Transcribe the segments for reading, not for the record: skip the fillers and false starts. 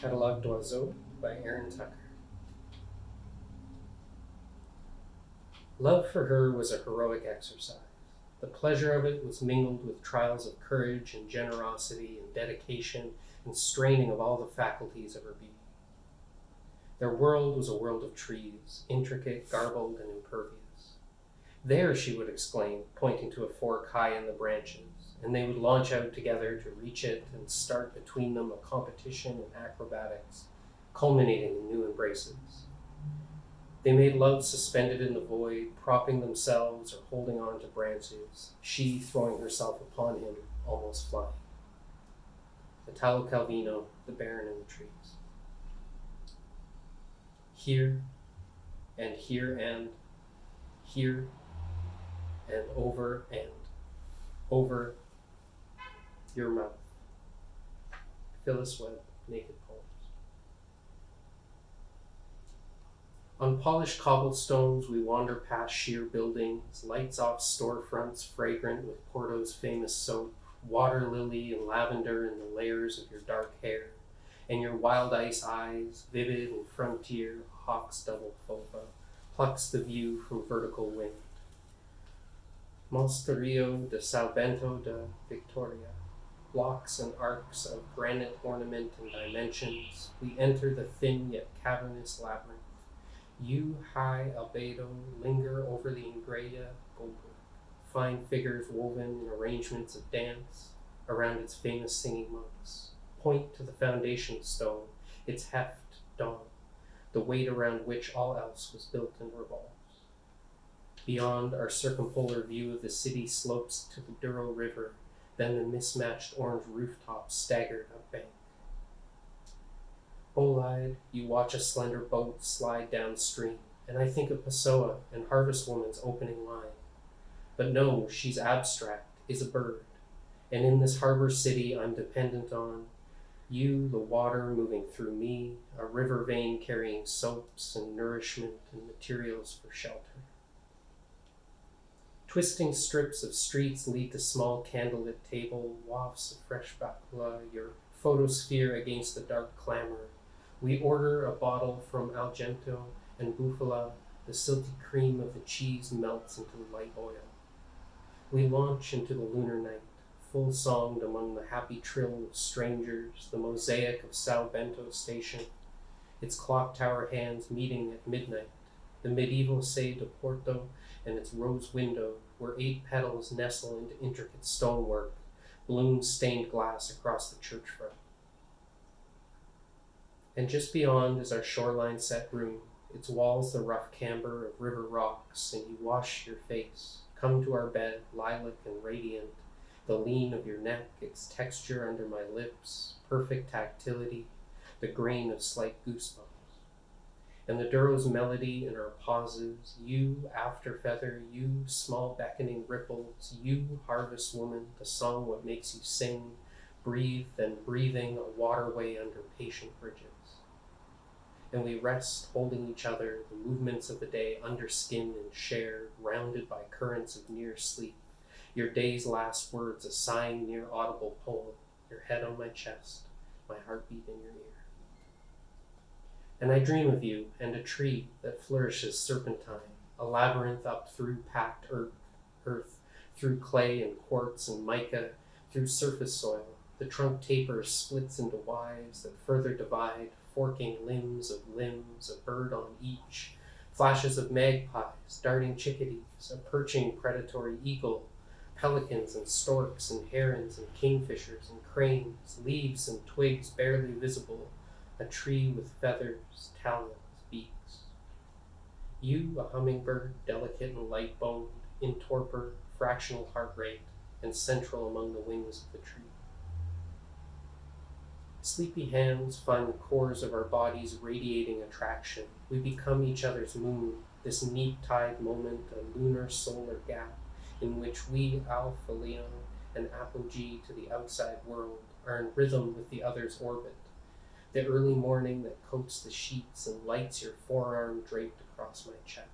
Catalogue d'Oiseaux by Aaron Tucker. Love for her was a heroic exercise. The pleasure of it was mingled with trials of courage and generosity and dedication and straining of all the faculties of her being. Their world was a world of trees, intricate, garbled, and impervious. There, she would exclaim, pointing to a fork high in the branches, and they would launch out together to reach it and start between them a competition in acrobatics, culminating in new embraces. They made love suspended in the void, propping themselves or holding on to branches, she throwing herself upon him, almost flying. Italo Calvino, the Baron in the Trees. Here, and here, and here, and over your mouth. Phyllis Webb, Naked Poems. On polished cobblestones, we wander past sheer buildings, lights off storefronts fragrant with Porto's famous soap, water lily and lavender in the layers of your dark hair, and your wild ice eyes, vivid and frontier, hawk's double fova, plucks the view from vertical wind. Mosterio de Salvento de Victoria, blocks and arcs of granite ornament and dimensions, we enter the thin yet cavernous labyrinth. You, high albedo, linger over the Ingreia Goldberg, fine figures woven in arrangements of dance around its famous singing monks. Point to the foundation stone, its heft, dawn, the weight around which all else was built and revolves. Beyond, our circumpolar view of the city slopes to the Douro River, then the mismatched orange rooftops staggered upbank. Bow-eyed, you watch a slender boat slide downstream, and I think of Pessoa and Harvest Woman's opening line. But no, she's abstract, is a bird, and in this harbor city I'm dependent on you, the water moving through me, a river vein carrying soaps and nourishment and materials for shelter. Twisting strips of streets lead to small candlelit table, wafts of fresh bakula, your photosphere against the dark clamor. We order a bottle from Argento and Bufala, the silty cream of the cheese melts into the light oil. We launch into the lunar night, full-songed among the happy trill of strangers, the mosaic of São Bento station, its clock tower hands meeting at midnight, the medieval Sé de Porto and its rose window, where 8 petals nestle into intricate stonework, bloom-stained glass across the church front. And just beyond is our shoreline-set room, its walls the rough camber of river rocks, and you wash your face, come to our bed, lilac and radiant, the lean of your neck, its texture under my lips, perfect tactility, the grain of slight goosebumps. And the Douro's melody in our pauses, you, after feather, you, small beckoning ripples, you, harvest woman, the song what makes you sing, breathe, then breathing a waterway under patient bridges. And we rest, holding each other, the movements of the day under skin and shared, rounded by currents of near sleep, your day's last words a sighing near audible poem, your head on my chest, my heartbeat in your ear. And I dream of you and a tree that flourishes serpentine, a labyrinth up through packed earth, through clay and quartz and mica, through surface soil. The trunk tapers, splits into wives that further divide, forking limbs, a bird on each, flashes of magpies, darting chickadees, a perching predatory eagle, pelicans and storks and herons and kingfishers and cranes, leaves and twigs barely visible, a tree with feathers, talons, beaks. You, a hummingbird, delicate and light-boned, in torpor, fractional heart rate, and central among the wings of the tree. Sleepy hands find the cores of our bodies radiating attraction. We become each other's moon, this neap-tide moment, a lunar solar gap, in which we, Alpha Leon and Apogee to the outside world, are in rhythm with the other's orbit. the early morning that coats the sheets and lights your forearm draped across my chest.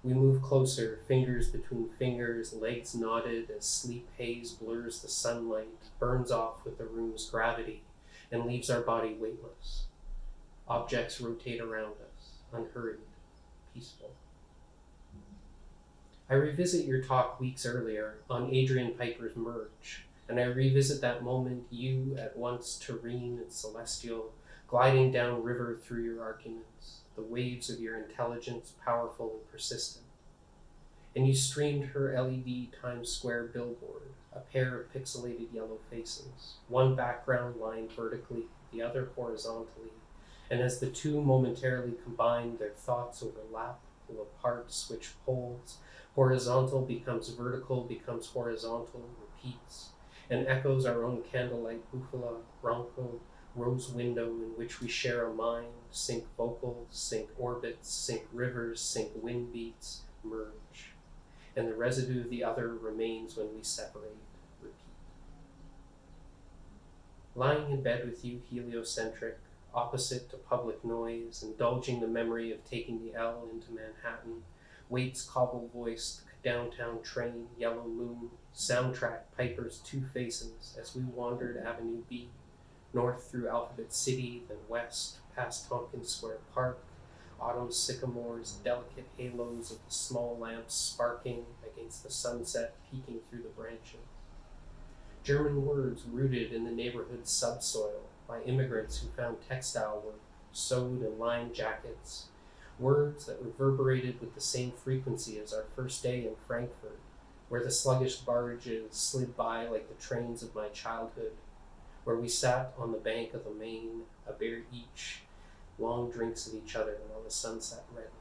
We move closer, fingers between fingers, legs knotted as sleep haze blurs the sunlight, burns off with the room's gravity, and leaves our body weightless. Objects rotate around us, unhurried, peaceful. I revisit your talk weeks earlier on Adrian Piper's Merge, and I revisit that moment, you at once terrene and celestial, gliding down river through your arguments, the waves of your intelligence powerful and persistent. And you streamed her LED Times Square billboard, a pair of pixelated yellow faces, one background lined vertically, the other horizontally, and as the two momentarily combine, their thoughts overlap, pull apart, switch poles, horizontal becomes vertical, becomes horizontal, repeats, and echoes our own candlelight bufala, bronco, rose window in which we share a mind, sync vocals, sync orbits, sync rivers, sync wind beats, merge. And the residue of the other remains when we separate, repeat. Lying in bed with you, heliocentric, opposite to public noise, indulging the memory of taking the L into Manhattan, Waits cobble-voiced downtown train, yellow moon, soundtrack Piper's Two Faces as we wandered Avenue B, north through Alphabet City, then west, past Tompkins Square Park, autumn sycamores, delicate halos of the small lamps sparking against the sunset peeking through the branches. German words rooted in the neighborhood's subsoil by immigrants who found textile work, sewed and lined jackets, words that reverberated with the same frequency as our first day in Frankfurt, where the sluggish barges slid by like the trains of my childhood, where we sat on the bank of the Main, a beer each, long drinks of each other while the sunset reddened.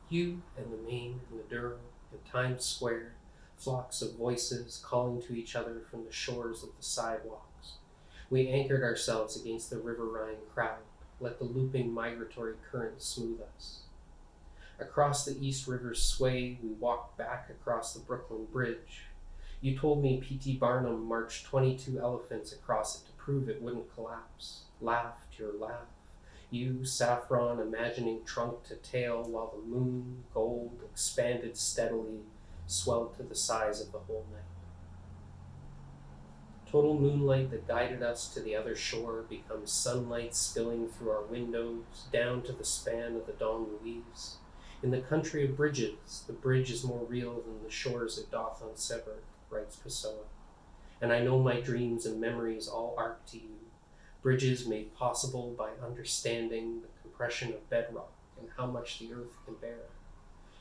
You and the Main and the Durham and Times Square, flocks of voices calling to each other from the shores of the sidewalks. We anchored ourselves against the River Rhine crowd, let the looping migratory current smooth us. Across the East River's sway, we walked back across the Brooklyn Bridge. You told me P.T. Barnum marched 22 elephants across it to prove it wouldn't collapse. Laughed your laugh. You, saffron, imagining trunk to tail while the moon, gold, expanded steadily, swelled to the size of the whole night. Total moonlight that guided us to the other shore becomes sunlight spilling through our windows down to the span of the Don Luis. In the country of bridges, the bridge is more real than the shores it doth unsever, writes Pessoa. And I know my dreams and memories all arc to you, bridges made possible by understanding the compression of bedrock and how much the earth can bear,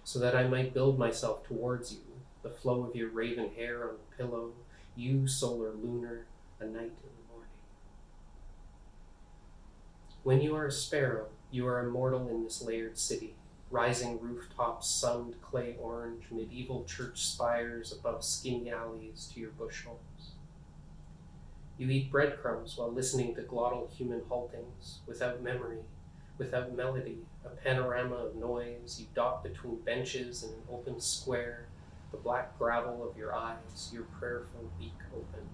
so that I might build myself towards you, the flow of your raven hair on the pillow, you solar lunar, a night in the morning. When you are a sparrow, you are immortal in this layered city, rising rooftops sunned clay orange, medieval church spires above skinny alleys to your bush homes. You eat breadcrumbs while listening to glottal human haltings, without memory, without melody, a panorama of noise. You dot between benches in an open square, the black gravel of your eyes, your prayerful beak open.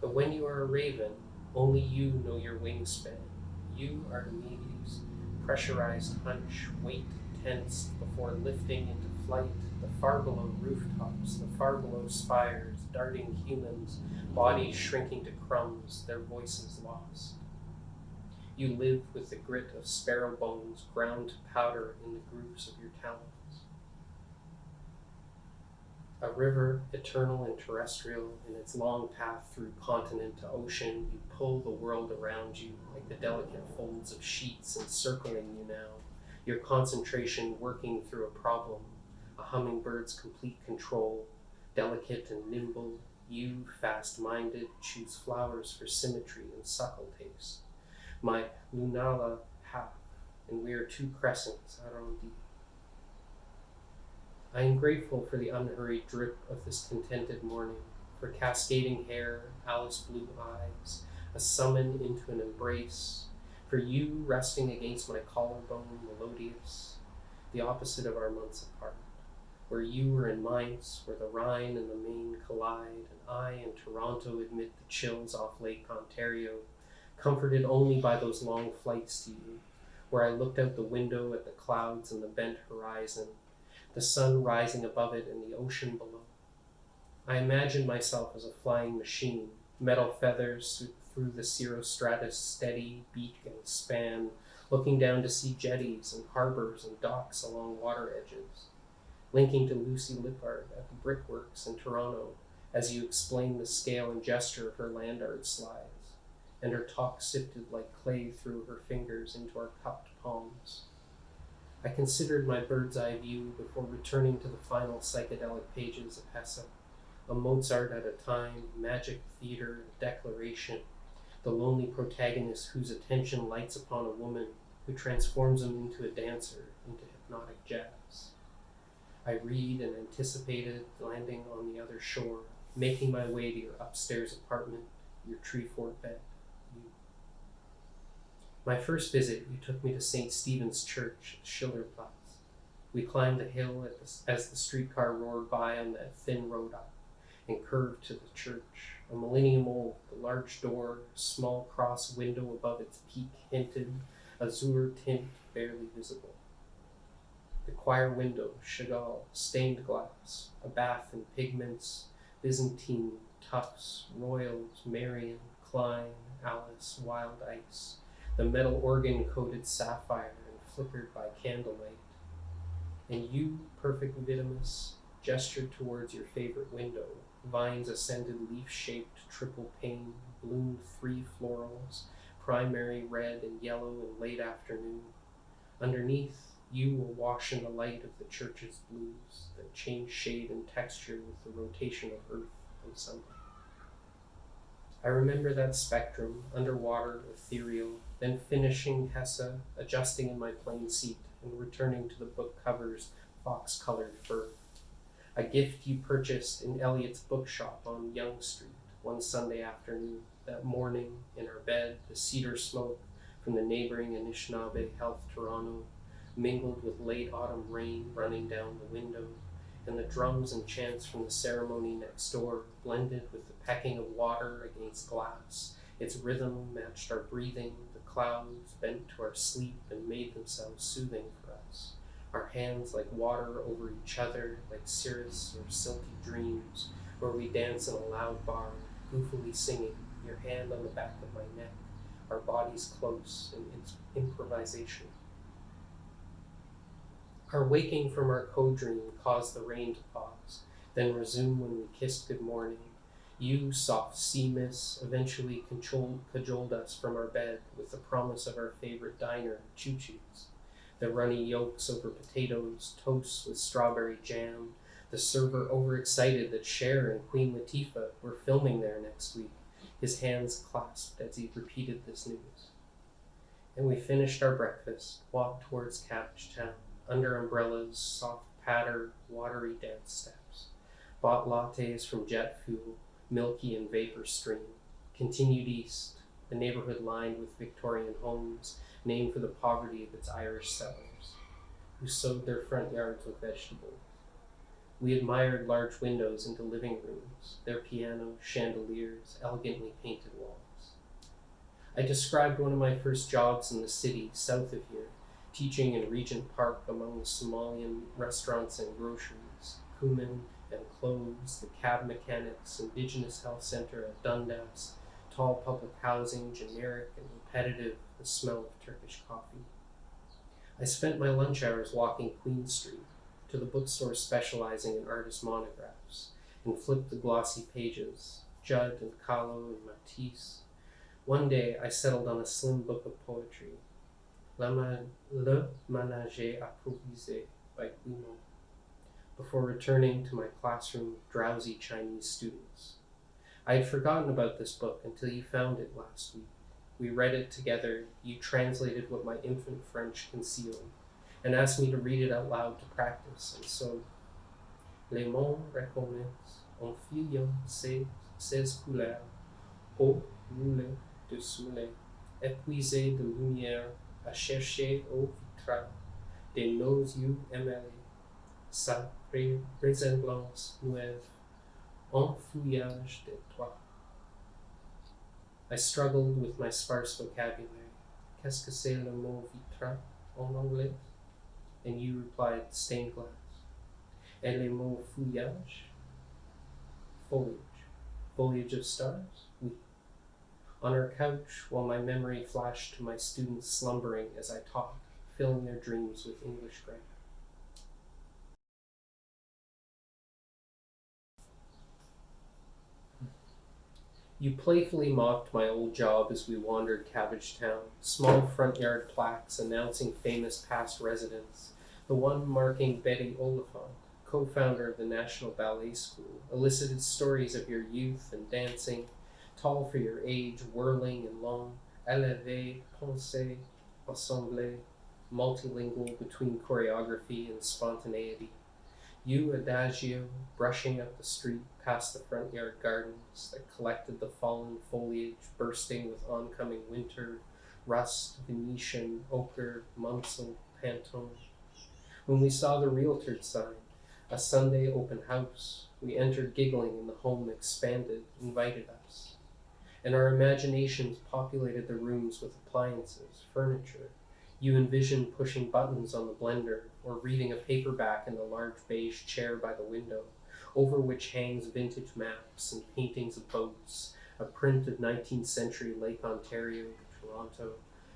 But when you are a raven, only you know your wingspan. You are Archimedes, pressurized hunch, weight tensed before lifting into flight, the far below rooftops, the far below spires, darting humans, bodies shrinking to crumbs, their voices lost. You live with the grit of sparrow bones ground to powder in the grooves of your talons. A river, eternal and terrestrial, in its long path through continent to ocean, you pull the world around you like the delicate folds of sheets encircling you now, your concentration working through a problem, a hummingbird's complete control, delicate and nimble, you, fast-minded, choose flowers for symmetry and suckle taste. My lunala half, and we are two crescents arrondi. I am grateful for the unhurried drip of this contented morning, for cascading hair, Alice blue eyes, a summon into an embrace, for you resting against my collarbone melodious, the opposite of our months apart, where you were in Mainz, where the Rhine and the Main collide, and I in Toronto admit the chills off Lake Ontario, comforted only by those long flights to you, where I looked out the window at the clouds and the bent horizon, the sun rising above it and the ocean below. I imagined myself as a flying machine, metal feathers through the cirrostratus steady beak and span, looking down to see jetties and harbors and docks along water edges, linking to Lucy Lippard at the brickworks in Toronto as you explained the scale and gesture of her land art slides, and her talk sifted like clay through her fingers into our cupped palms. I considered my bird's eye view before returning to the final psychedelic pages of Hesse, a Mozart at a time, magic theater, declaration, the lonely protagonist whose attention lights upon a woman who transforms him into a dancer, into hypnotic jazz. I read and anticipated landing on the other shore, making my way to your upstairs apartment, your tree fort bed, you. My first visit, you took me to St. Stephen's Church at Schillerplatz. We climbed the hill as the streetcar roared by on that thin road up and curved to the church, a millennium old, the large door, small cross window above its peak hinted, azure tint barely visible. The choir window, Chagall, stained glass, a bath in pigments, Byzantine, tufts, royals, Marian, Klein, Alice, wild ice, the metal organ-coated sapphire and flickered by candlelight. And you, perfect vitimus, gestured towards your favorite window. Vines ascended leaf-shaped triple pane, bloomed 3 florals, primary red and yellow in late afternoon. Underneath, you will wash in the light of the church's blues that change shade and texture with the rotation of earth and sunlight. I remember that spectrum, underwater, ethereal, then finishing Hesse, adjusting in my plane seat, and returning to the book cover's fox-colored fur. A gift you purchased in Eliot's bookshop on Yonge Street one Sunday afternoon. That morning, in our bed, the cedar smoke from the neighboring Anishinaabe Health Toronto mingled with late autumn rain running down the window, and the drums and chants from the ceremony next door blended with the pecking of water against glass. Its rhythm matched our breathing, the clouds bent to our sleep and made themselves soothing for us. Our hands like water over each other, like cirrus or silky dreams, where we dance in a loud bar, goofily singing, your hand on the back of my neck, our bodies close in improvisation. Our waking from our co-dream caused the rain to pause, then resume when we kissed good morning. You, soft sea miss, eventually cajoled us from our bed with the promise of our favorite diner, choo-choos. The runny yolks over potatoes, toast with strawberry jam, the server overexcited that Cher and Queen Latifah were filming there next week, his hands clasped as he repeated this news. And we finished our breakfast, walked towards Cabbage Town, under umbrellas, soft patter, watery dance steps, bought lattes from Jet Fuel, milky and vapor stream, continued east, the neighborhood lined with Victorian homes, named for the poverty of its Irish settlers, who sowed their front yards with vegetables. We admired large windows into living rooms, their piano, chandeliers, elegantly painted walls. I described one of my first jobs in the city, south of here, teaching in Regent Park among the Somalian restaurants and groceries, cumin and cloves, the cab mechanics, Indigenous Health Center at Dundas, tall public housing, generic and repetitive, the smell of Turkish coffee. I spent my lunch hours walking Queen Street to the bookstore specializing in artist monographs and flipped the glossy pages, Judd and Kahlo and Matisse. One day I settled on a slim book of poetry, Le Ménager Improvisé by Guimont, before returning to my classroom of drowsy Chinese students. I had forgotten about this book until you found it last week. We read it together, you translated what my infant French concealed, and asked me to read it out loud to practice, and so, Les mondes recommencent en filant ses couleurs, haut roulé de soleil, épuisé de lumière, à chercher au vitrail de nos yeux émêlés. sa ressemblance neuve, un fouillage de toi. I struggled with my sparse vocabulary. Qu'est-ce que c'est le mot vitrage en anglais? And you replied, stained glass. Et le mot fouillage? Foliage. Foliage of stars? Oui. On our couch, while my memory flashed to my students slumbering as I talked, filling their dreams with English grammar. You playfully mocked my old job as we wandered Cabbage Town, small front yard plaques announcing famous past residents, the one marking Betty Oliphant, co-founder of the National Ballet School, elicited stories of your youth and dancing, tall for your age, whirling and long, élevé, pensée, assemblée, multilingual between choreography and spontaneity. You, adagio, brushing up the street past the front yard gardens that collected the fallen foliage bursting with oncoming winter, rust, Venetian, ochre, munsel, pantone. When we saw the realtor's sign, a Sunday open house, we entered giggling and the home expanded, invited us. And our imaginations populated the rooms with appliances, furniture. You envisioned pushing buttons on the blender or reading a paperback in the large beige chair by the window, over which hangs vintage maps and paintings of boats, a print of 19th century Lake Ontario, Toronto,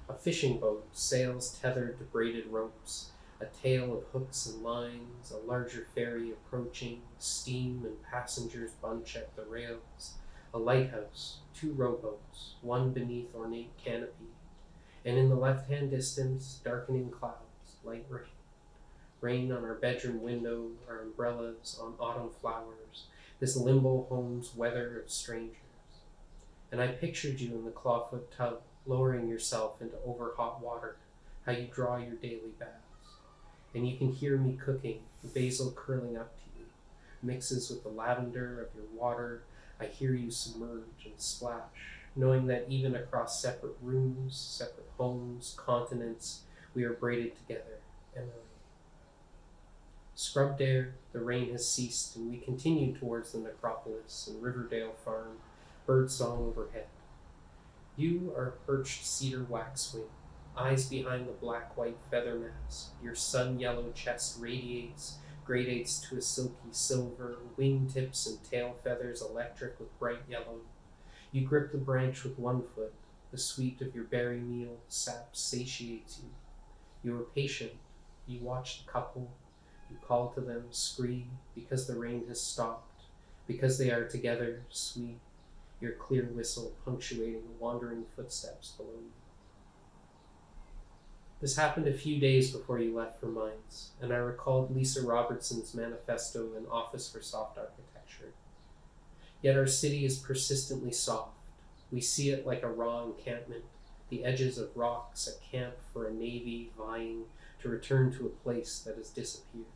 a fishing boat, sails tethered to braided ropes, a tale of hooks and lines, a larger ferry approaching, steam and passengers bunch at the rails, a lighthouse, 2 rowboats, one beneath ornate canopy, and in the left-hand distance, darkening clouds, light rain. Rain on our bedroom window, our umbrellas on autumn flowers, this limbo home's weather of strangers. And I pictured you in the clawfoot tub, lowering yourself into over-hot water, how you draw your daily baths. And you can hear me cooking, the basil curling up to you, mixes with the lavender of your water. I hear you submerge and splash, knowing that even across separate rooms, separate homes, continents, we are braided together, Emily. Scrubbed air, the rain has ceased, and we continue towards the necropolis and Riverdale Farm, birdsong overhead. You are a perched cedar waxwing, eyes behind the black-white feather mask. Your sun-yellow chest radiates, gradates to a silky silver, wingtips and tail feathers electric with bright yellow. You grip the branch with one foot. The sweet of your berry meal sap satiates you. You are patient. You watch the couple. You call to them, scream, because the rain has stopped, because they are together, sweet, your clear whistle punctuating the wandering footsteps below you. This happened a few days before you left for Mines, and I recalled Lisa Robertson's manifesto in Office for Soft Architecture. Yet our city is persistently soft. We see it like a raw encampment, the edges of rocks, a camp for a navy vying to return to a place that has disappeared.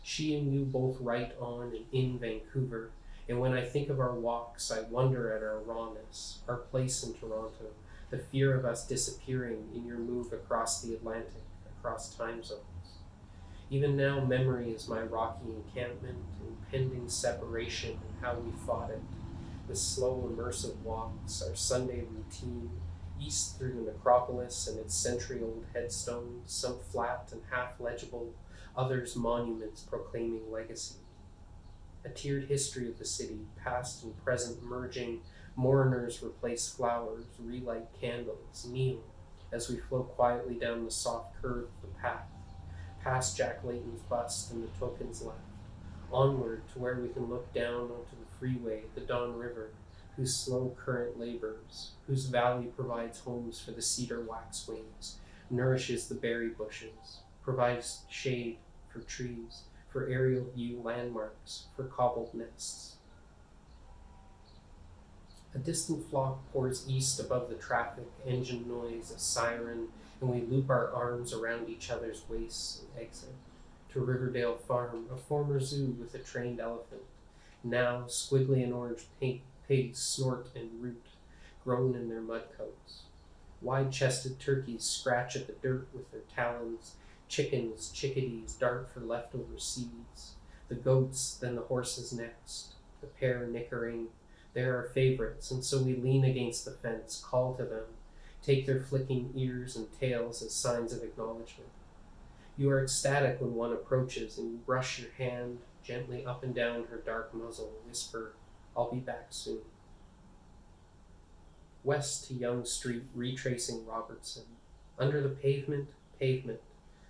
She and you both write on and in Vancouver, and when I think of our walks, I wonder at our rawness, our place in Toronto, the fear of us disappearing in your move across the Atlantic, across time zones. Even now, memory is my rocky encampment, impending separation and how we fought it, the slow immersive walks, our Sunday routine, east through the necropolis and its century-old headstones, some flat and half-legible, others monuments proclaiming legacy. A tiered history of the city, past and present merging, mourners replace flowers, relight candles, kneel, as we flow quietly down the soft curve of the path, past Jack Layton's bust and the tokens left, onward to where we can look down onto the freeway, the Don River, whose slow current labors, whose valley provides homes for the cedar waxwings, nourishes the berry bushes, provides shade for trees, for aerial view landmarks, for cobbled nests. A distant flock pours east above the traffic, engine noise, a siren, and we loop our arms around each other's waists and exit. To Riverdale Farm, a former zoo with a trained elephant. Now, squiggly and orange pigs snort and root, grown in their mud coats. Wide-chested turkeys scratch at the dirt with their talons, Chickens, chickadees dart for leftover seeds. The goats, then the horses next. The pair nickering. They're our favorites, and so we lean against the fence, call to them, take their flicking ears and tails as signs of acknowledgement. You are ecstatic when one approaches, and you brush your hand gently up and down her dark muzzle, whisper, "I'll be back soon." West to Young Street, retracing Robertson. Under the pavement.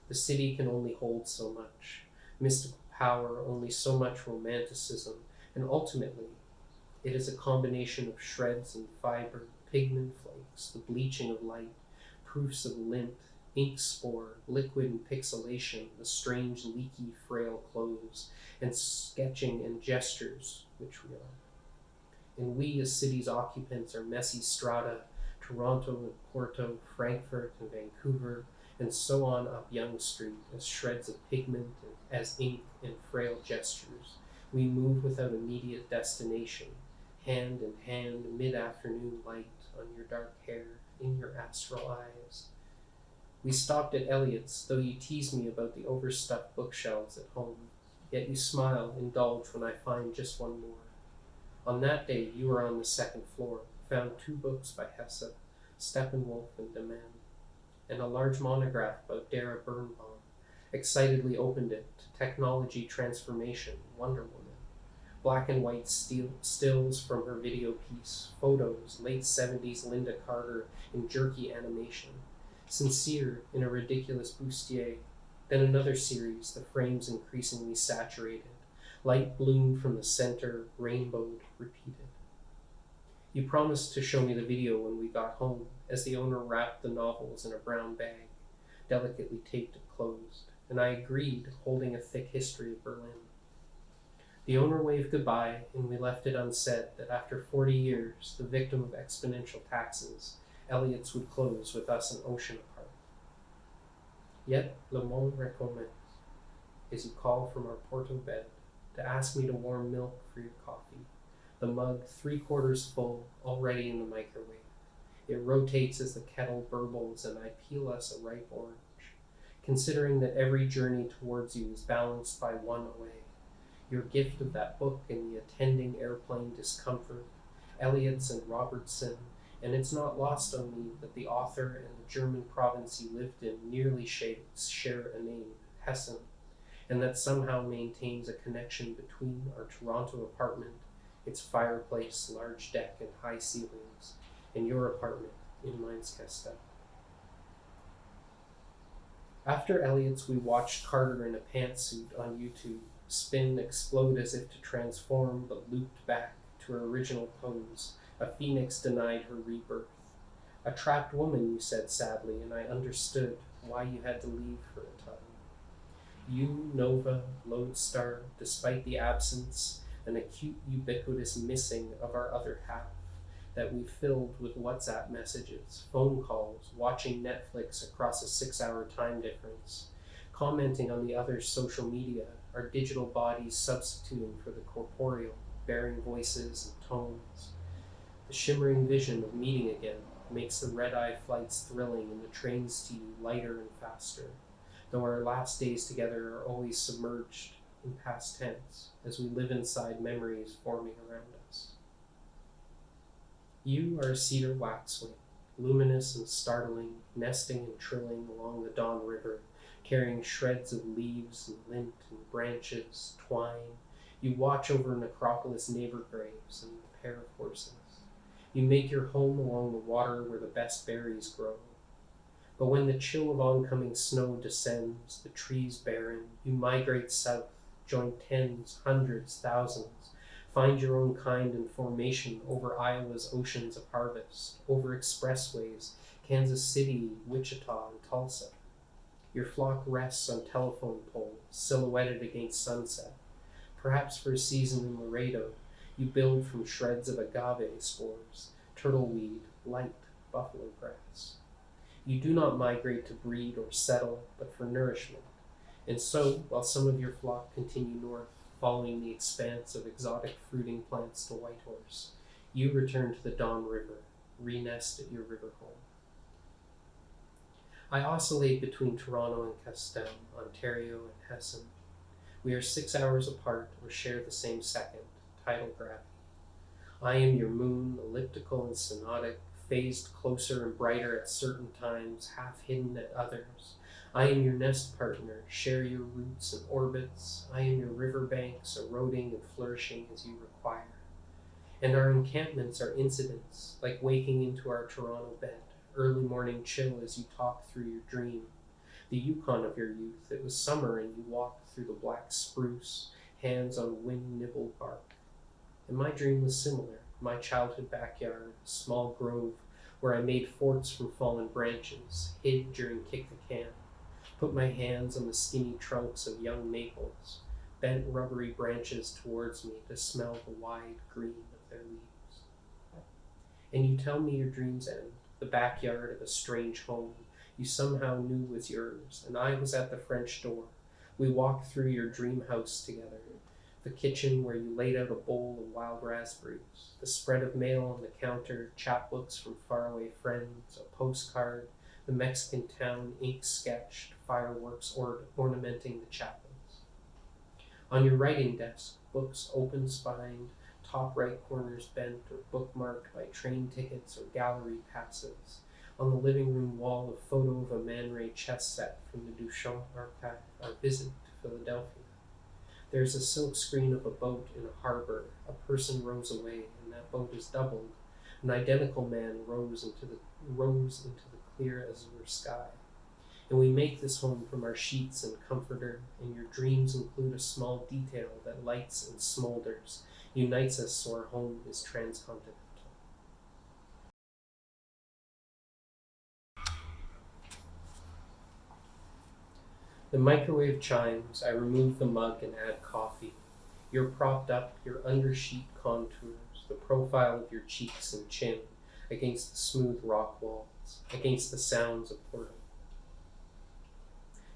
The city can only hold so much. Mystical power, only so much romanticism, and ultimately, it is a combination of shreds and fiber, pigment flakes, the bleaching of light, proofs of lint, ink spore, liquid and pixelation, the strange, leaky, frail clothes, and sketching and gestures, which we are. And we as city's occupants are messy strata, Toronto and Porto, Frankfurt and Vancouver, and so on up Yonge Street as shreds of pigment and as ink and frail gestures. We move without immediate destination, hand in hand, mid-afternoon light on your dark hair, in your astral eyes. We stopped at Eliot's, though you tease me about the overstuffed bookshelves at home, yet you smile, indulge when I find just one more. On that day, you were on the second floor, found 2 books by Hesse, Steppenwolf and de Man, and a large monograph about Dara Birnbaum. Excitedly opened it to Technology Transformation, Wonder Woman. Black and white stills from her video piece, photos, late 70s Linda Carter in jerky animation. Sincere in a ridiculous bustier. Then another series, the frames increasingly saturated. Light bloomed from the center, rainbowed, repeated. You promised to show me the video when we got home, as the owner wrapped the novels in a brown bag, delicately taped it closed, and I agreed, holding a thick history of Berlin. The owner waved goodbye, and we left it unsaid that after 40 years, the victim of exponential taxes, Eliot's would close with us an ocean apart. Yet le monde recommence, as you call from our Porto bed to ask me to warm milk for your coffee, the mug 3/4 full, already in the microwave. It rotates as the kettle burbles, and I peel us a ripe orange, considering that every journey towards you is balanced by one away. Your gift of that book and the attending airplane discomfort, Eliot's and Robertson, and it's not lost on me that the author and the German province he lived in nearly share a name, Hessen, and that somehow maintains a connection between our Toronto apartment, its fireplace, large deck, and high ceilings, and your apartment in Mainz-Castel. After Eliot's, we watched Carter in a pantsuit on YouTube spin, explode as if to transform, but looped back to her original pose. A phoenix denied her rebirth. A trapped woman, you said sadly, and I understood why you had to leave for a time. You, Nova, Lodestar, despite the absence, an acute ubiquitous missing of our other half that we filled with WhatsApp messages, phone calls, watching Netflix across a 6-hour time difference, commenting on the other's social media, our digital bodies substituting for the corporeal, bearing voices and tones. The shimmering vision of meeting again makes the red-eye flights thrilling and the trains to you lighter and faster, though our last days together are always submerged in past tense as we live inside memories forming around us. You are a cedar waxwing, luminous and startling, nesting and trilling along the Don River, carrying shreds of leaves and lint and branches, twine. You watch over necropolis neighbor graves and a pair of horses. You make your home along the water where the best berries grow. But when the chill of oncoming snow descends, the trees barren, you migrate south, join tens, hundreds, thousands, find your own kind and formation over Iowa's oceans of harvest, over expressways, Kansas City, Wichita, and Tulsa. Your flock rests on telephone poles, silhouetted against sunset. Perhaps for a season in Laredo, you build from shreds of agave spores, turtleweed, light buffalo grass. You do not migrate to breed or settle, but for nourishment. And so, while some of your flock continue north, following the expanse of exotic fruiting plants to Whitehorse, you return to the Don River, re-nest at your river home. I oscillate between Toronto and Castell, Ontario and Hessen. We are 6 hours apart or share the same second, tidal gravity. I am your moon, elliptical and synodic, phased closer and brighter at certain times, half hidden at others. I am your nest partner, share your roots and orbits. I am your riverbanks, eroding and flourishing as you require. And our encampments are incidents, like waking into our Toronto bed, early morning chill as you talk through your dream. The Yukon of your youth, it was summer and you walked through the black spruce, hands on wind-nibbled bark. And my dream was similar, my childhood backyard, a small grove where I made forts from fallen branches, hid during kick the can, put my hands on the skinny trunks of young maples, bent rubbery branches towards me to smell the wide green of their leaves. And you tell me your dreams end, the backyard of a strange home you somehow knew was yours, and I was at the French door. We walked through your dream house together, the kitchen where you laid out a bowl of wild raspberries, the spread of mail on the counter, chapbooks from faraway friends, a postcard, the Mexican town ink sketched, fireworks ornamenting the chapels. On your writing desk, books open-spined, top right corners bent or bookmarked by train tickets or gallery passes. On the living room wall, a photo of a Man Ray chess set from the Duchamp archive, our visit to Philadelphia. There's a silk screen of a boat in a harbor. A person rows away, and that boat is doubled. An identical man rows into the clear azure sky. And we make this home from our sheets and comforter, and your dreams include a small detail that lights and smolders, unites us so our home is transcontinental. The microwave chimes, I remove the mug and add coffee. You're propped up, your undersheet contours, the profile of your cheeks and chin against the smooth rock walls, against the sounds of Porto.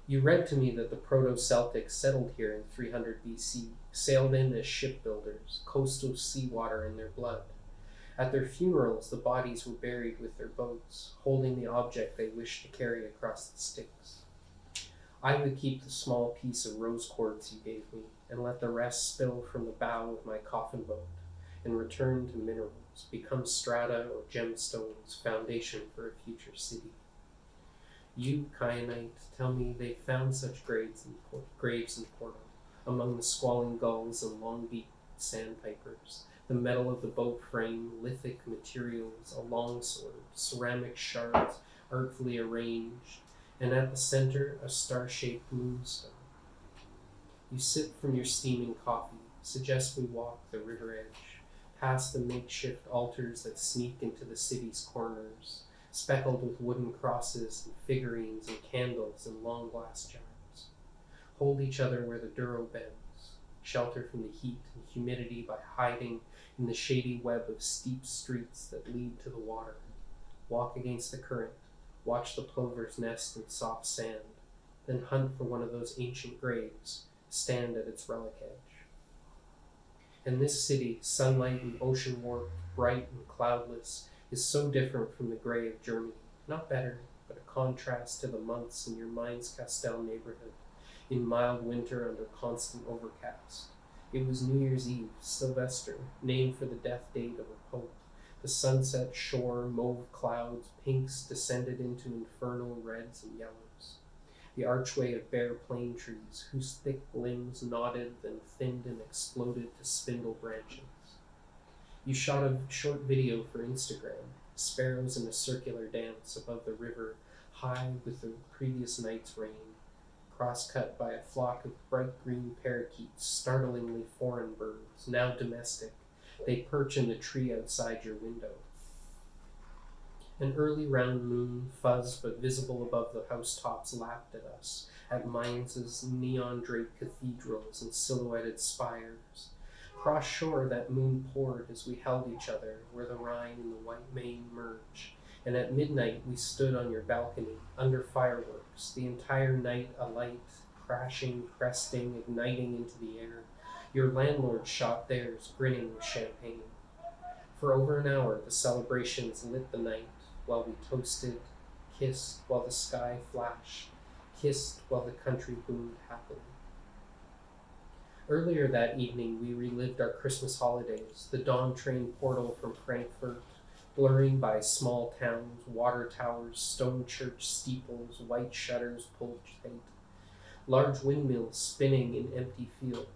You read to me that the Proto-Celtics settled here in 300 BC, sailed in as shipbuilders, coastal seawater in their blood. At their funerals, the bodies were buried with their boats, holding the object they wished to carry across the Styx. I would keep the small piece of rose quartz you gave me, and let the rest spill from the bow of my coffin boat, and return to minerals, become strata or gemstones, foundation for a future city. You, Kyanite, tell me they found such graves in Porto, among the squalling gulls and long-beaked sandpipers, the metal of the boat frame, lithic materials, a longsword, ceramic shards artfully arranged, and at the center, a star-shaped moonstone. You sip from your steaming coffee, suggest we walk the river edge, past the makeshift altars that sneak into the city's corners, speckled with wooden crosses and figurines and candles and long glass jars. Hold each other where the Douro bends, shelter from the heat and humidity by hiding in the shady web of steep streets that lead to the water. Walk against the current, watch the plover's nest in soft sand, then hunt for one of those ancient graves, stand at its relic edge. And this city, sunlight and ocean warped, bright and cloudless, is so different from the grey of Germany. Not better, but a contrast to the months in your Mainz-Castell neighborhood, in mild winter under constant overcast. It was New Year's Eve, Sylvester, named for the death date of a pope. The sunset shore, mauve clouds, pinks descended into infernal reds and yellows. The archway of bare plane trees, whose thick limbs nodded, then thinned and exploded to spindle branches. You shot a short video for Instagram, sparrows in a circular dance above the river, high with the previous night's rain, cross-cut by a flock of bright green parakeets, startlingly foreign birds, now domestic. They perch in the tree outside your window. An early round moon, fuzzed but visible above the housetops, lapped at us, at Mainz's neon-draped cathedrals and silhouetted spires. Cross shore that moon poured as we held each other, where the Rhine and the white Main merge, and at midnight we stood on your balcony, under fireworks, the entire night alight, crashing, cresting, igniting into the air. Your landlord shot theirs, grinning with champagne. For over an hour the celebrations lit the night, while we toasted, kissed while the sky flashed, kissed while the country boomed happily. Earlier that evening, we relived our Christmas holidays, the dawn train portal from Frankfurt, blurring by small towns, water towers, stone church steeples, white shutters pulled tight, large windmills spinning in empty fields.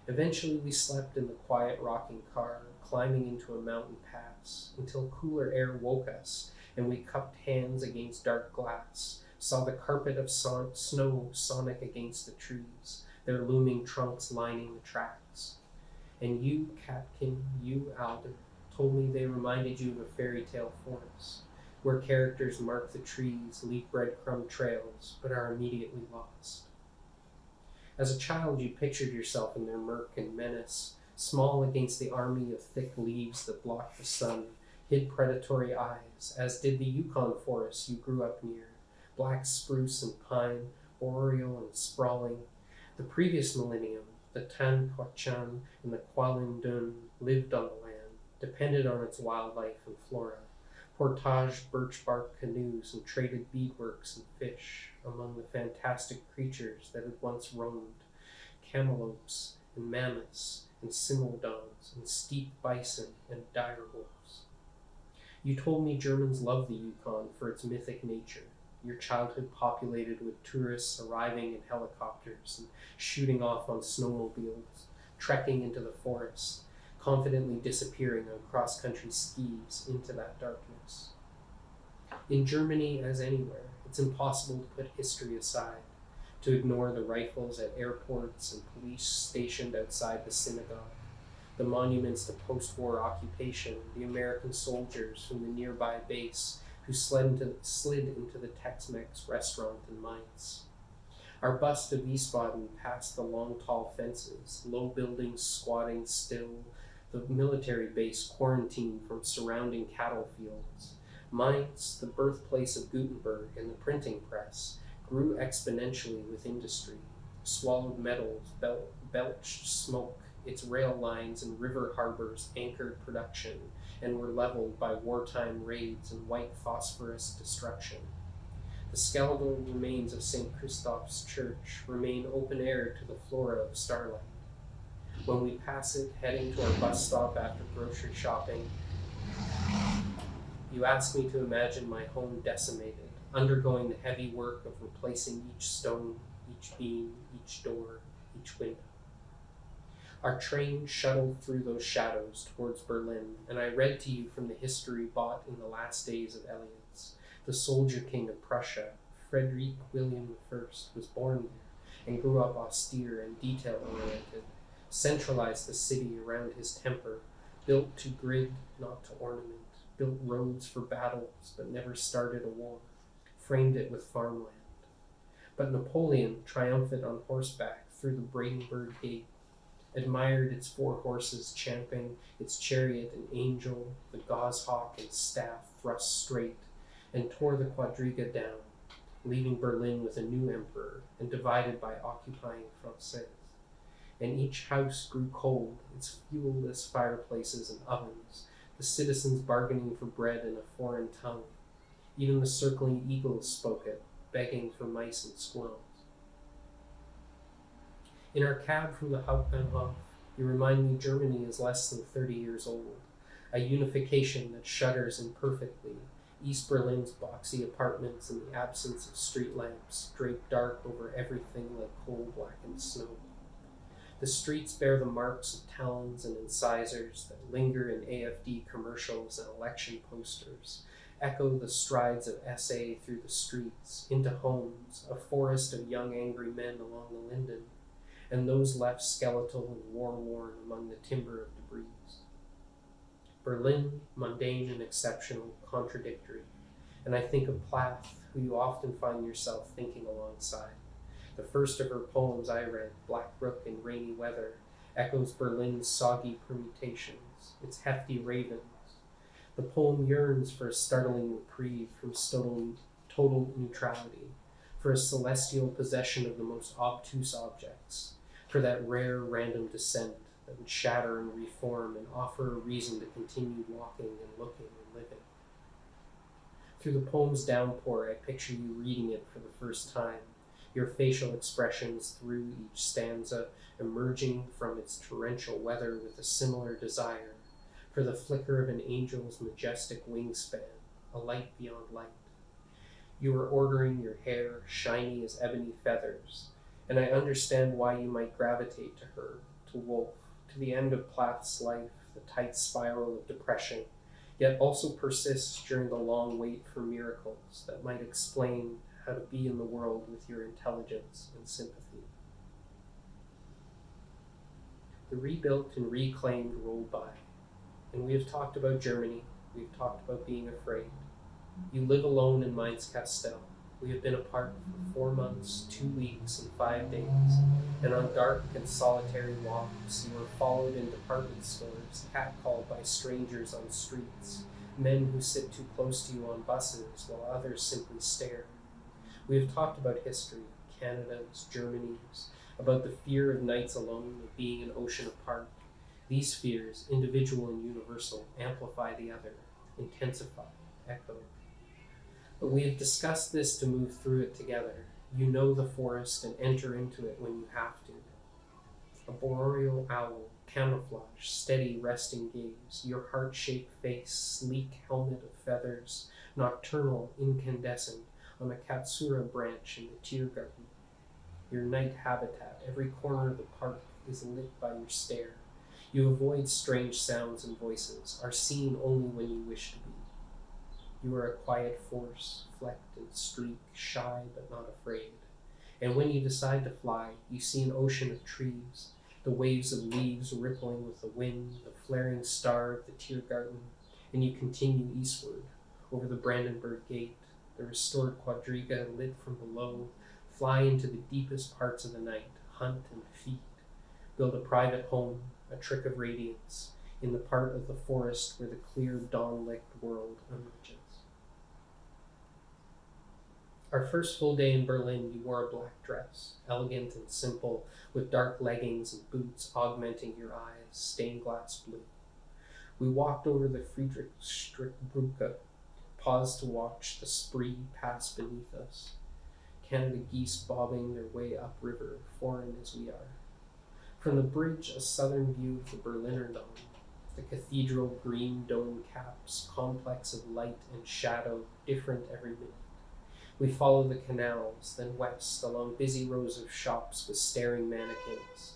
Eventually, we slept in the quiet rocking car, climbing into a mountain pass, until cooler air woke us, and we cupped hands against dark glass, saw the carpet of snow sonic against the trees, their looming trunks lining the tracks. And you, Catkin, you, Alder, told me they reminded you of a fairy tale forest, where characters mark the trees, leave breadcrumb trails, but are immediately lost. As a child, you pictured yourself in their murk and menace, small against the army of thick leaves that blocked the sun, hid predatory eyes, as did the Yukon forests you grew up near, black spruce and pine, boreal and sprawling. The previous millennium, the Tan Poichan and the Kwalin Dun lived on the land, depended on its wildlife and flora, portaged birch bark canoes and traded beadworks and fish among the fantastic creatures that had once roamed, camelids and mammoths and simodons and steep bison and dire wolves. You told me Germans love the Yukon for its mythic nature, your childhood populated with tourists arriving in helicopters and shooting off on snowmobiles, trekking into the forest, confidently disappearing on cross-country skis into that darkness. In Germany, as anywhere, it's impossible to put history aside, to ignore the rifles at airports and police stationed outside the synagogue, the monuments to post-war occupation, the American soldiers from the nearby base who slid into the Tex-Mex restaurant in Mainz. Our bus to Wiesbaden passed the long tall fences, low buildings squatting still, the military base quarantined from surrounding cattle fields. Mainz, the birthplace of Gutenberg and the printing press, grew exponentially with industry, swallowed metals, belched smoke, its rail lines and river harbors anchored production and were leveled by wartime raids and white phosphorus destruction. The skeletal remains of St. Christoph's Church remain open-air to the flora of starlight. When we pass it, heading to our bus stop after grocery shopping, you ask me to imagine my home decimated, undergoing the heavy work of replacing each stone, each beam, each door, each window. Our train shuttled through those shadows towards Berlin, and I read to you from the history bought in the last days of Eliot's. The soldier king of Prussia, Frederick William I, was born there and grew up austere and detail-oriented, centralized the city around his temper, built to grid, not to ornament, built roads for battles, but never started a war, framed it with farmland. But Napoleon, triumphant on horseback through the Brandenburg Gate, admired its 4 horses champing, its chariot and angel, the goshawk and staff thrust straight, and tore the quadriga down, leaving Berlin with a new emperor and divided by occupying Français. And each house grew cold, its fuel-less fireplaces and ovens, the citizens bargaining for bread in a foreign tongue. Even the circling eagles spoke it, begging for mice and squirrels. In our cab from the Hauptbahnhof, you remind me Germany is less than 30 years old, a unification that shudders imperfectly, East Berlin's boxy apartments in the absence of street lamps, draped dark over everything like coal-blackened snow. The streets bear the marks of talons and incisors that linger in AFD commercials and election posters, echo the strides of SA through the streets, into homes, a forest of young angry men along the Linden, and those left skeletal and war-worn among the timber of debris. Berlin, mundane and exceptional, contradictory, and I think of Plath, who you often find yourself thinking alongside. The first of her poems I read, Black Brook in Rainy Weather, echoes Berlin's soggy permutations, its hefty ravens. The poem yearns for a startling reprieve from total neutrality, for a celestial possession of the most obtuse objects, for that rare random descent that would shatter and reform and offer a reason to continue walking and looking and living. Through the poem's downpour, I picture you reading it for the first time, your facial expressions through each stanza emerging from its torrential weather with a similar desire for the flicker of an angel's majestic wingspan, a light beyond light. You are ordering your hair shiny as ebony feathers, and I understand why you might gravitate to her, to Wolfe, to the end of Plath's life, the tight spiral of depression, yet also persists during the long wait for miracles that might explain how to be in the world with your intelligence and sympathy. The rebuilt and reclaimed roll by, and we have talked about Germany, we've talked about being afraid. You live alone in Mainz-Castel. We have been apart for 4 months, 2 weeks, and 5 days, and on dark and solitary walks you are followed in department stores, catcalled by strangers on streets, men who sit too close to you on buses while others simply stare. We have talked about history, Canada's, Germany's, about the fear of nights alone, of being an ocean apart. These fears, individual and universal, amplify the other, intensify, echo. But we have discussed this to move through it together. You know the forest and enter into it when you have to. A boreal owl, camouflage, steady, resting gaze, your heart-shaped face, sleek helmet of feathers, nocturnal, incandescent, on a katsura branch in the Tiergarten. Your night habitat, every corner of the park is lit by your stare. You avoid strange sounds and voices, are seen only when you wish to be. You are a quiet force, flecked and streaked, shy but not afraid. And when you decide to fly, you see an ocean of trees, the waves of leaves rippling with the wind, the flaring star of the Tiergarten, and you continue eastward, over the Brandenburg Gate, the restored quadriga lit from below, fly into the deepest parts of the night, hunt and feed, build a private home, a trick of radiance, in the part of the forest where the clear dawn-licked world emerges. Our first full day in Berlin, you wore a black dress, elegant and simple, with dark leggings and boots augmenting your eyes, stained glass blue. We walked over the Friedrichsbrücke, paused to watch the Spree pass beneath us, Canada geese bobbing their way upriver, foreign as we are. From the bridge, a southern view of the Berliner Dom, the cathedral green dome caps, complex of light and shadow, different every minute. We follow the canals, then west, along busy rows of shops with staring mannequins.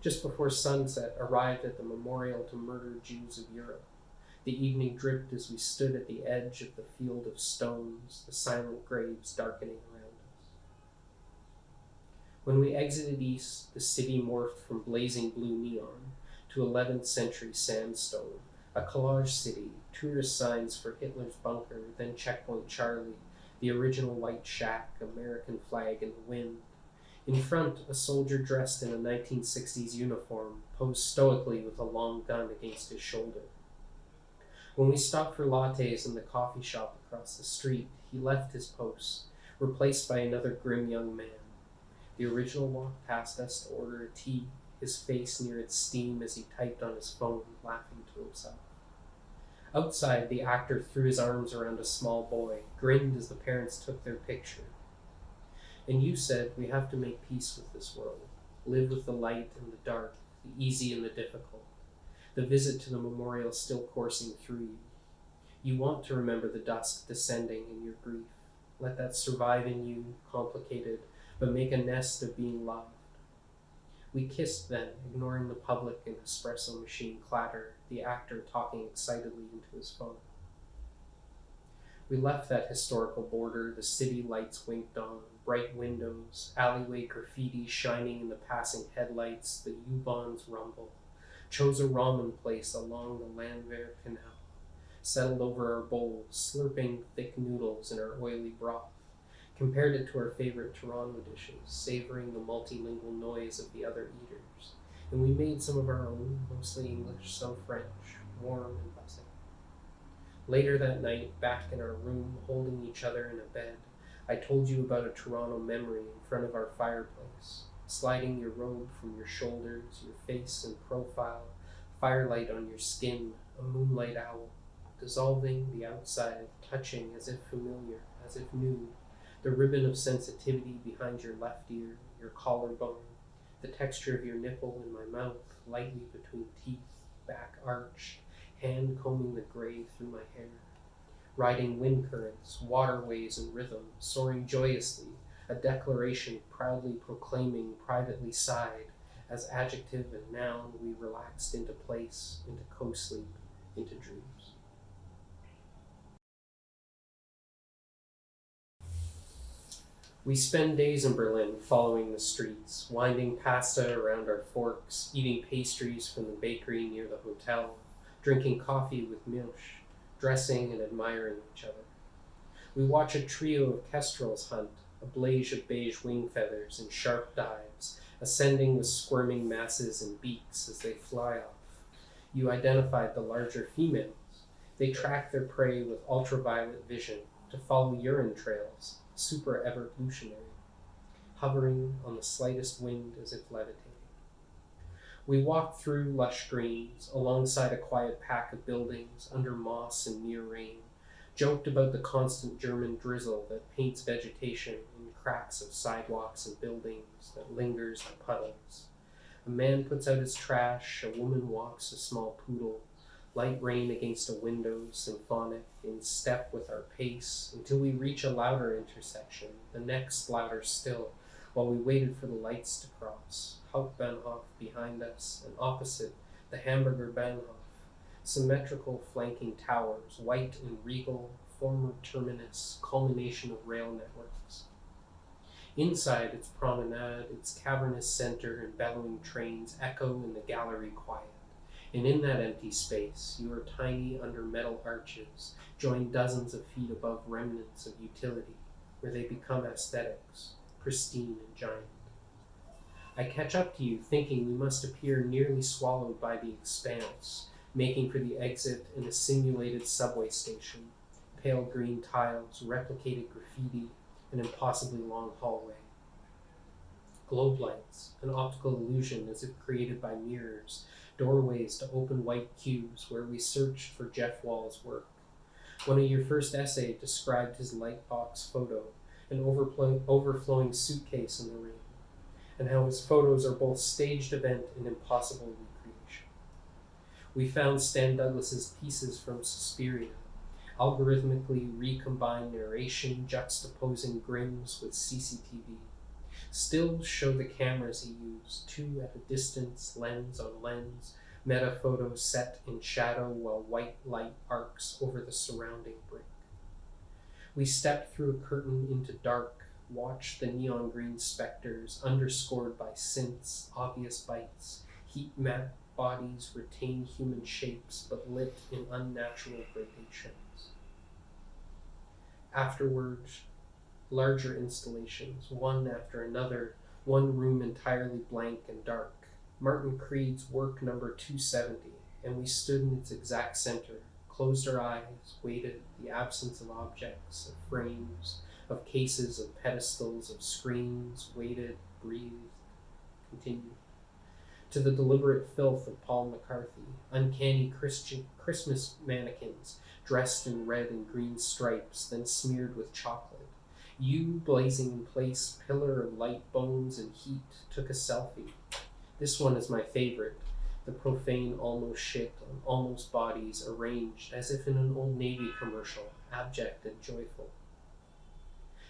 Just before sunset, arrived at the memorial to murdered Jews of Europe. The evening dripped as we stood at the edge of the field of stones, the silent graves darkening around us. When we exited east, the city morphed from blazing blue neon to 11th century sandstone, a collage city, tourist signs for Hitler's bunker, then Checkpoint Charlie, the original white shack, American flag in the wind. In front, a soldier dressed in a 1960s uniform posed stoically with a long gun against his shoulder. When we stopped for lattes in the coffee shop across the street, he left his post, replaced by another grim young man. The original walked past us to order a tea, his face near its steam as he typed on his phone, laughing to himself. Outside, the actor threw his arms around a small boy, grinned as the parents took their picture. And you said, we have to make peace with this world, live with the light and the dark, the easy and the difficult. The visit to the memorial still coursing through you. You want to remember the dusk descending in your grief. Let that survive in you, complicated, but make a nest of being loved. We kissed then, ignoring the public and espresso machine clatter, the actor talking excitedly into his phone. We left that historical border, the city lights winked on, bright windows, alleyway graffiti shining in the passing headlights, the U-Bahns rumble, chose a ramen place along the Landwehr Canal, settled over our bowls, slurping thick noodles in our oily broth, compared it to our favorite Toronto dishes, savoring the multilingual noise of the other eaters, and we made some of our own, mostly English, some French, warm and buzzing. Later that night, back in our room, holding each other in a bed, I told you about a Toronto memory in front of our fireplace, sliding your robe from your shoulders, your face and profile, firelight on your skin, a moonlight owl, dissolving the outside, touching as if familiar, as if new, the ribbon of sensitivity behind your left ear, your collarbone, the texture of your nipple in my mouth, lightly between teeth, back arched, hand combing the gray through my hair, riding wind currents, waterways in rhythm, soaring joyously, a declaration proudly proclaiming, privately sighed, as adjective and noun we relaxed into place, into co-sleep, into dreams. We spend days in Berlin following the streets, winding pasta around our forks, eating pastries from the bakery near the hotel, drinking coffee with Milch, dressing and admiring each other. We watch a trio of kestrels hunt, a blaze of beige wing feathers in sharp dives, ascending with squirming masses and beaks as they fly off. You identified the larger females. They track their prey with ultraviolet vision to follow urine trails, super evolutionary, hovering on the slightest wind as if levitating. We walk through lush greens, alongside a quiet pack of buildings, under moss and near rain, joked about the constant German drizzle that paints vegetation in cracks of sidewalks and buildings, that lingers in puddles. A man puts out his trash, a woman walks a small poodle, light rain against a window, symphonic, in step with our pace, until we reach a louder intersection, the next louder still, while we waited for the lights to cross. Hauptbahnhof behind us, and opposite, the Hamburger Bahnhof, symmetrical flanking towers, white and regal, former terminus, culmination of rail networks. Inside its promenade, its cavernous center and bellowing trains echo in the gallery quiet. And in that empty space, you are tiny under metal arches, joined dozens of feet above remnants of utility, where they become aesthetics, pristine and giant. I catch up to you, thinking we must appear nearly swallowed by the expanse, making for the exit in a simulated subway station, pale green tiles, replicated graffiti, an impossibly long hallway. Globe lights, an optical illusion as if created by mirrors, doorways to open white cubes where we searched for Jeff Wall's work. One of your first essay described his lightbox photo, an overflowing suitcase in the rain, and how his photos are both staged event and impossible recreation. We found Stan Douglas's pieces from Suspiria, algorithmically recombined narration juxtaposing Grimm's with CCTV. Stills show the cameras he used, two at a distance, lens on lens, meta photos set in shadow while white light arcs over the surrounding brick. We stepped through a curtain into dark, watched the neon green specters underscored by synths, obvious bites, heat map bodies retain human shapes but lit in unnatural gradations. Afterwards, larger installations, one after another, one room entirely blank and dark. Martin Creed's work number 270, and we stood in its exact center, closed our eyes, waited, the absence of objects, of frames, of cases, of pedestals, of screens, waited, breathed, continued. To the deliberate filth of Paul McCarthy, uncanny Christmas mannequins dressed in red and green stripes, then smeared with chocolate. You, blazing in place, pillar of light bones and heat, took a selfie. This one is my favorite, the profane almost shit on almost bodies arranged as if in an Old Navy commercial, abject and joyful.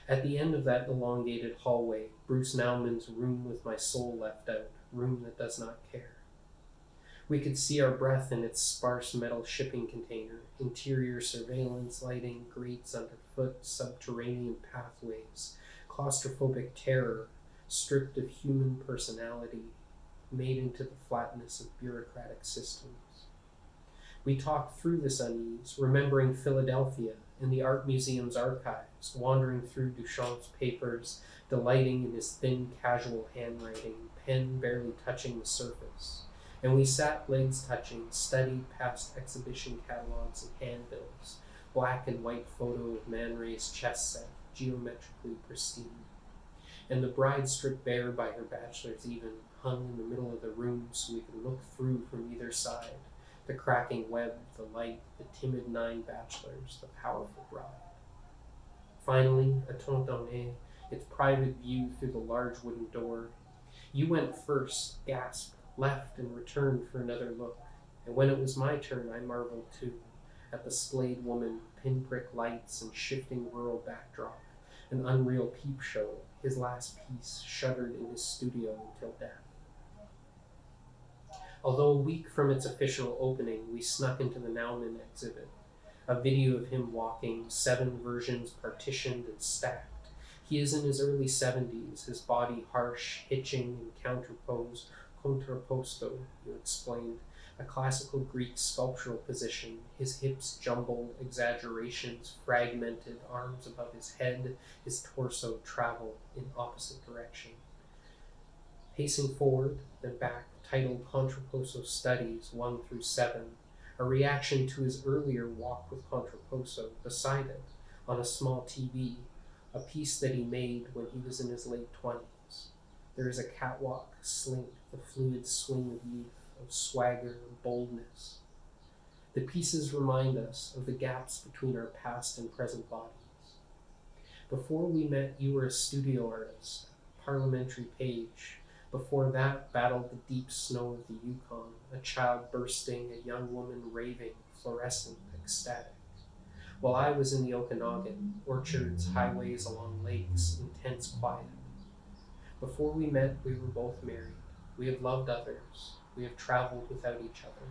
At the end of that elongated hallway, Bruce Naumann's Room with My Soul left out, room that does not care. We could see our breath in its sparse metal shipping container, interior surveillance lighting, grates underfoot, subterranean pathways, claustrophobic terror, stripped of human personality, made into the flatness of bureaucratic systems. We talked through this unease, remembering Philadelphia and the Art Museum's archives, wandering through Duchamp's papers, delighting in his thin, casual handwriting, pen barely touching the surface. And we sat legs touching, studied past exhibition catalogs and handbills, black and white photo of Man-Ray's chess set, geometrically pristine. And the bride stripped bare by her bachelor's even hung in the middle of the room so we could look through from either side, The cracking web, the light, the timid 9 bachelors, the powerful bride. Finally, a temps donné, its private view through the large wooden door. You went first, gasped, left, and returned for another look. And when it was my turn, I marveled too, at the splayed woman, pinprick lights, and shifting rural backdrop, an unreal peep show, his last piece, shuttered in his studio until death. Although a week from its official opening, we snuck into the Naumann exhibit, a video of him walking, 7 versions partitioned and stacked. He is in his early 70s, his body harsh, hitching and contrapposto, you explained, a classical Greek sculptural position, his hips jumbled, exaggerations, fragmented, arms above his head, his torso traveled in opposite direction. Pacing forward, then back, titled Contrapposto Studies 1 through 7, a reaction to his earlier walk with Contrapposto, beside it, on a small TV, a piece that he made when he was in his late 20s. There is a catwalk, slink, the fluid swing of youth, of swagger and boldness. The pieces remind us of the gaps between our past and present bodies. Before we met, you were a studio artist, a parliamentary page. Before that, battled the deep snow of the Yukon, a child bursting, a young woman raving, fluorescent, ecstatic. While I was in the Okanagan, orchards, highways along lakes, intense quiet. Before we met, we were both married. We have loved others. We have traveled without each other.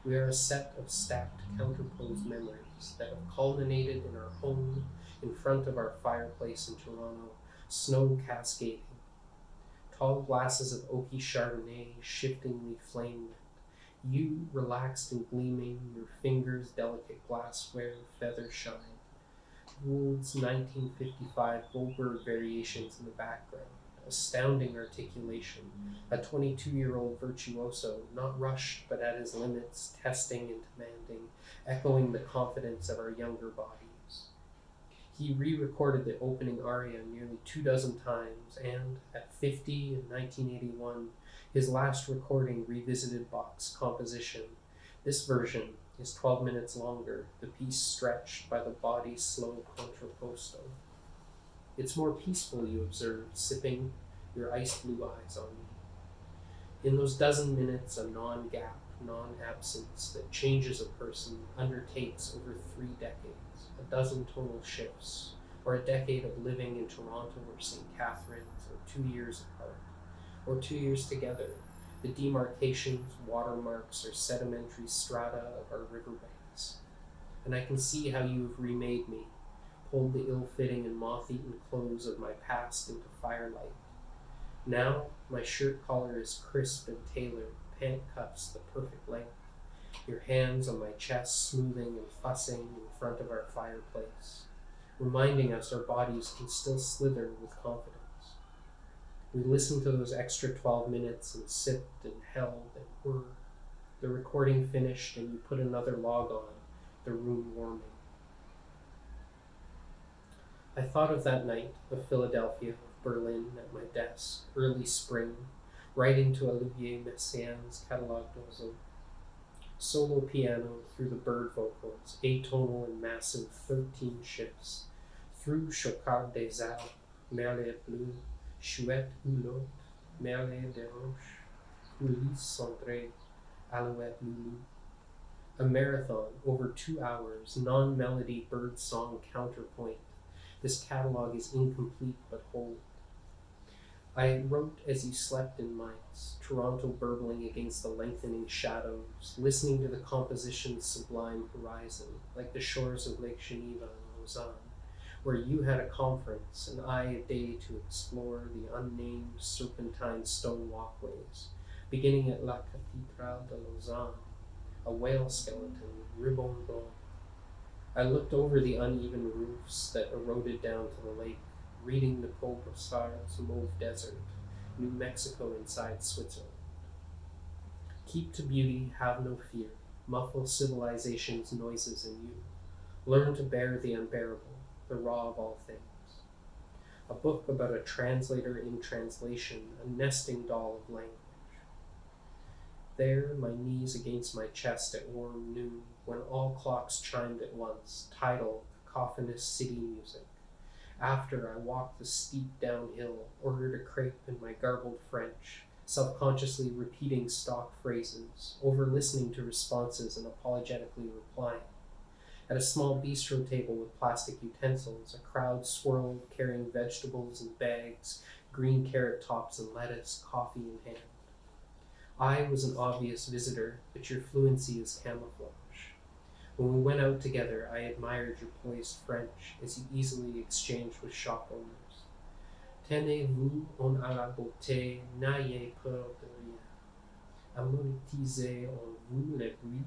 We are a set of stacked, counterposed memories that have culminated in our home, in front of our fireplace in Toronto, snow cascading. Tall glasses of oaky Chardonnay shiftingly flamed. You, relaxed and gleaming, your fingers delicate glassware, feather shine. Gould's 1955 Goldberg variations in the background. Astounding articulation, a 22-year-old virtuoso, not rushed but at his limits, testing and demanding, echoing the confidence of our younger bodies. He re-recorded the opening aria nearly 24 times, and at 50 in 1981, his last recording revisited Bach's composition. This version is 12 minutes longer, the piece stretched by the body's slow contrapposto. It's more peaceful, you observed, sipping your ice blue eyes on me. In those dozen minutes, a non-gap, non-absence that changes a person undertakes over 3 decades, a dozen tonal shifts, or a decade of living in Toronto or St. Catharines, or 2 years apart, or 2 years together, the demarcations, watermarks, or sedimentary strata of our riverbanks. And I can see how you have remade me, pulled the ill-fitting and moth-eaten clothes of my past into firelight. Now, my shirt collar is crisp and tailored, pant cuffs the perfect length, your hands on my chest smoothing and fussing in front of our fireplace, reminding us our bodies can still slither with confidence. We listened to those extra 12 minutes and sipped and held and whirred. The recording finished and you put another log on, the room warming. I thought of that night, of Philadelphia, of Berlin, at my desk, early spring, writing to Olivier Messiaen's Catalogue d'Oiseaux. Solo piano through the bird vocals, atonal and massive 13 shifts, through Chocard des Alpes, Merlet bleu, Chouette houlotte, Merlet des roches, Coulisses cendrées, Alouette loulou. A marathon over 2 hours, non-melody bird song counterpoint. This catalogue is incomplete but whole. I wrote as you slept in mice, Toronto burbling against the lengthening shadows, listening to the composition's sublime horizon, like the shores of Lake Geneva in Lausanne, where you had a conference and I a day to explore the unnamed serpentine stone walkways, beginning at La Cathédrale de Lausanne, a whale skeleton, ribbon blanc. I looked over the uneven roofs that eroded down to the lake, reading the Paul Brossard's Mauve Desert, New Mexico inside Switzerland. Keep to beauty, have no fear, muffle civilization's noises in you. Learn to bear the unbearable, the raw of all things. A book about a translator in translation, a nesting doll of language. There, my knees against my chest at warm noon, when all clocks chimed at once, tidal, cacophonous city music. After I walked the steep downhill, ordered a crepe in my garbled French, self-consciously repeating stock phrases, over-listening to responses and apologetically replying. At a small bistro table with plastic utensils, a crowd swirled, carrying vegetables in bags, green carrot tops and lettuce, coffee in hand. I was an obvious visitor, but your fluency is camouflage. When we went out together, I admired your poised French as you easily exchanged with shop owners. Tenez-vous en à la beauté, n'ayez peur de rien. Amortissez en vous les bruits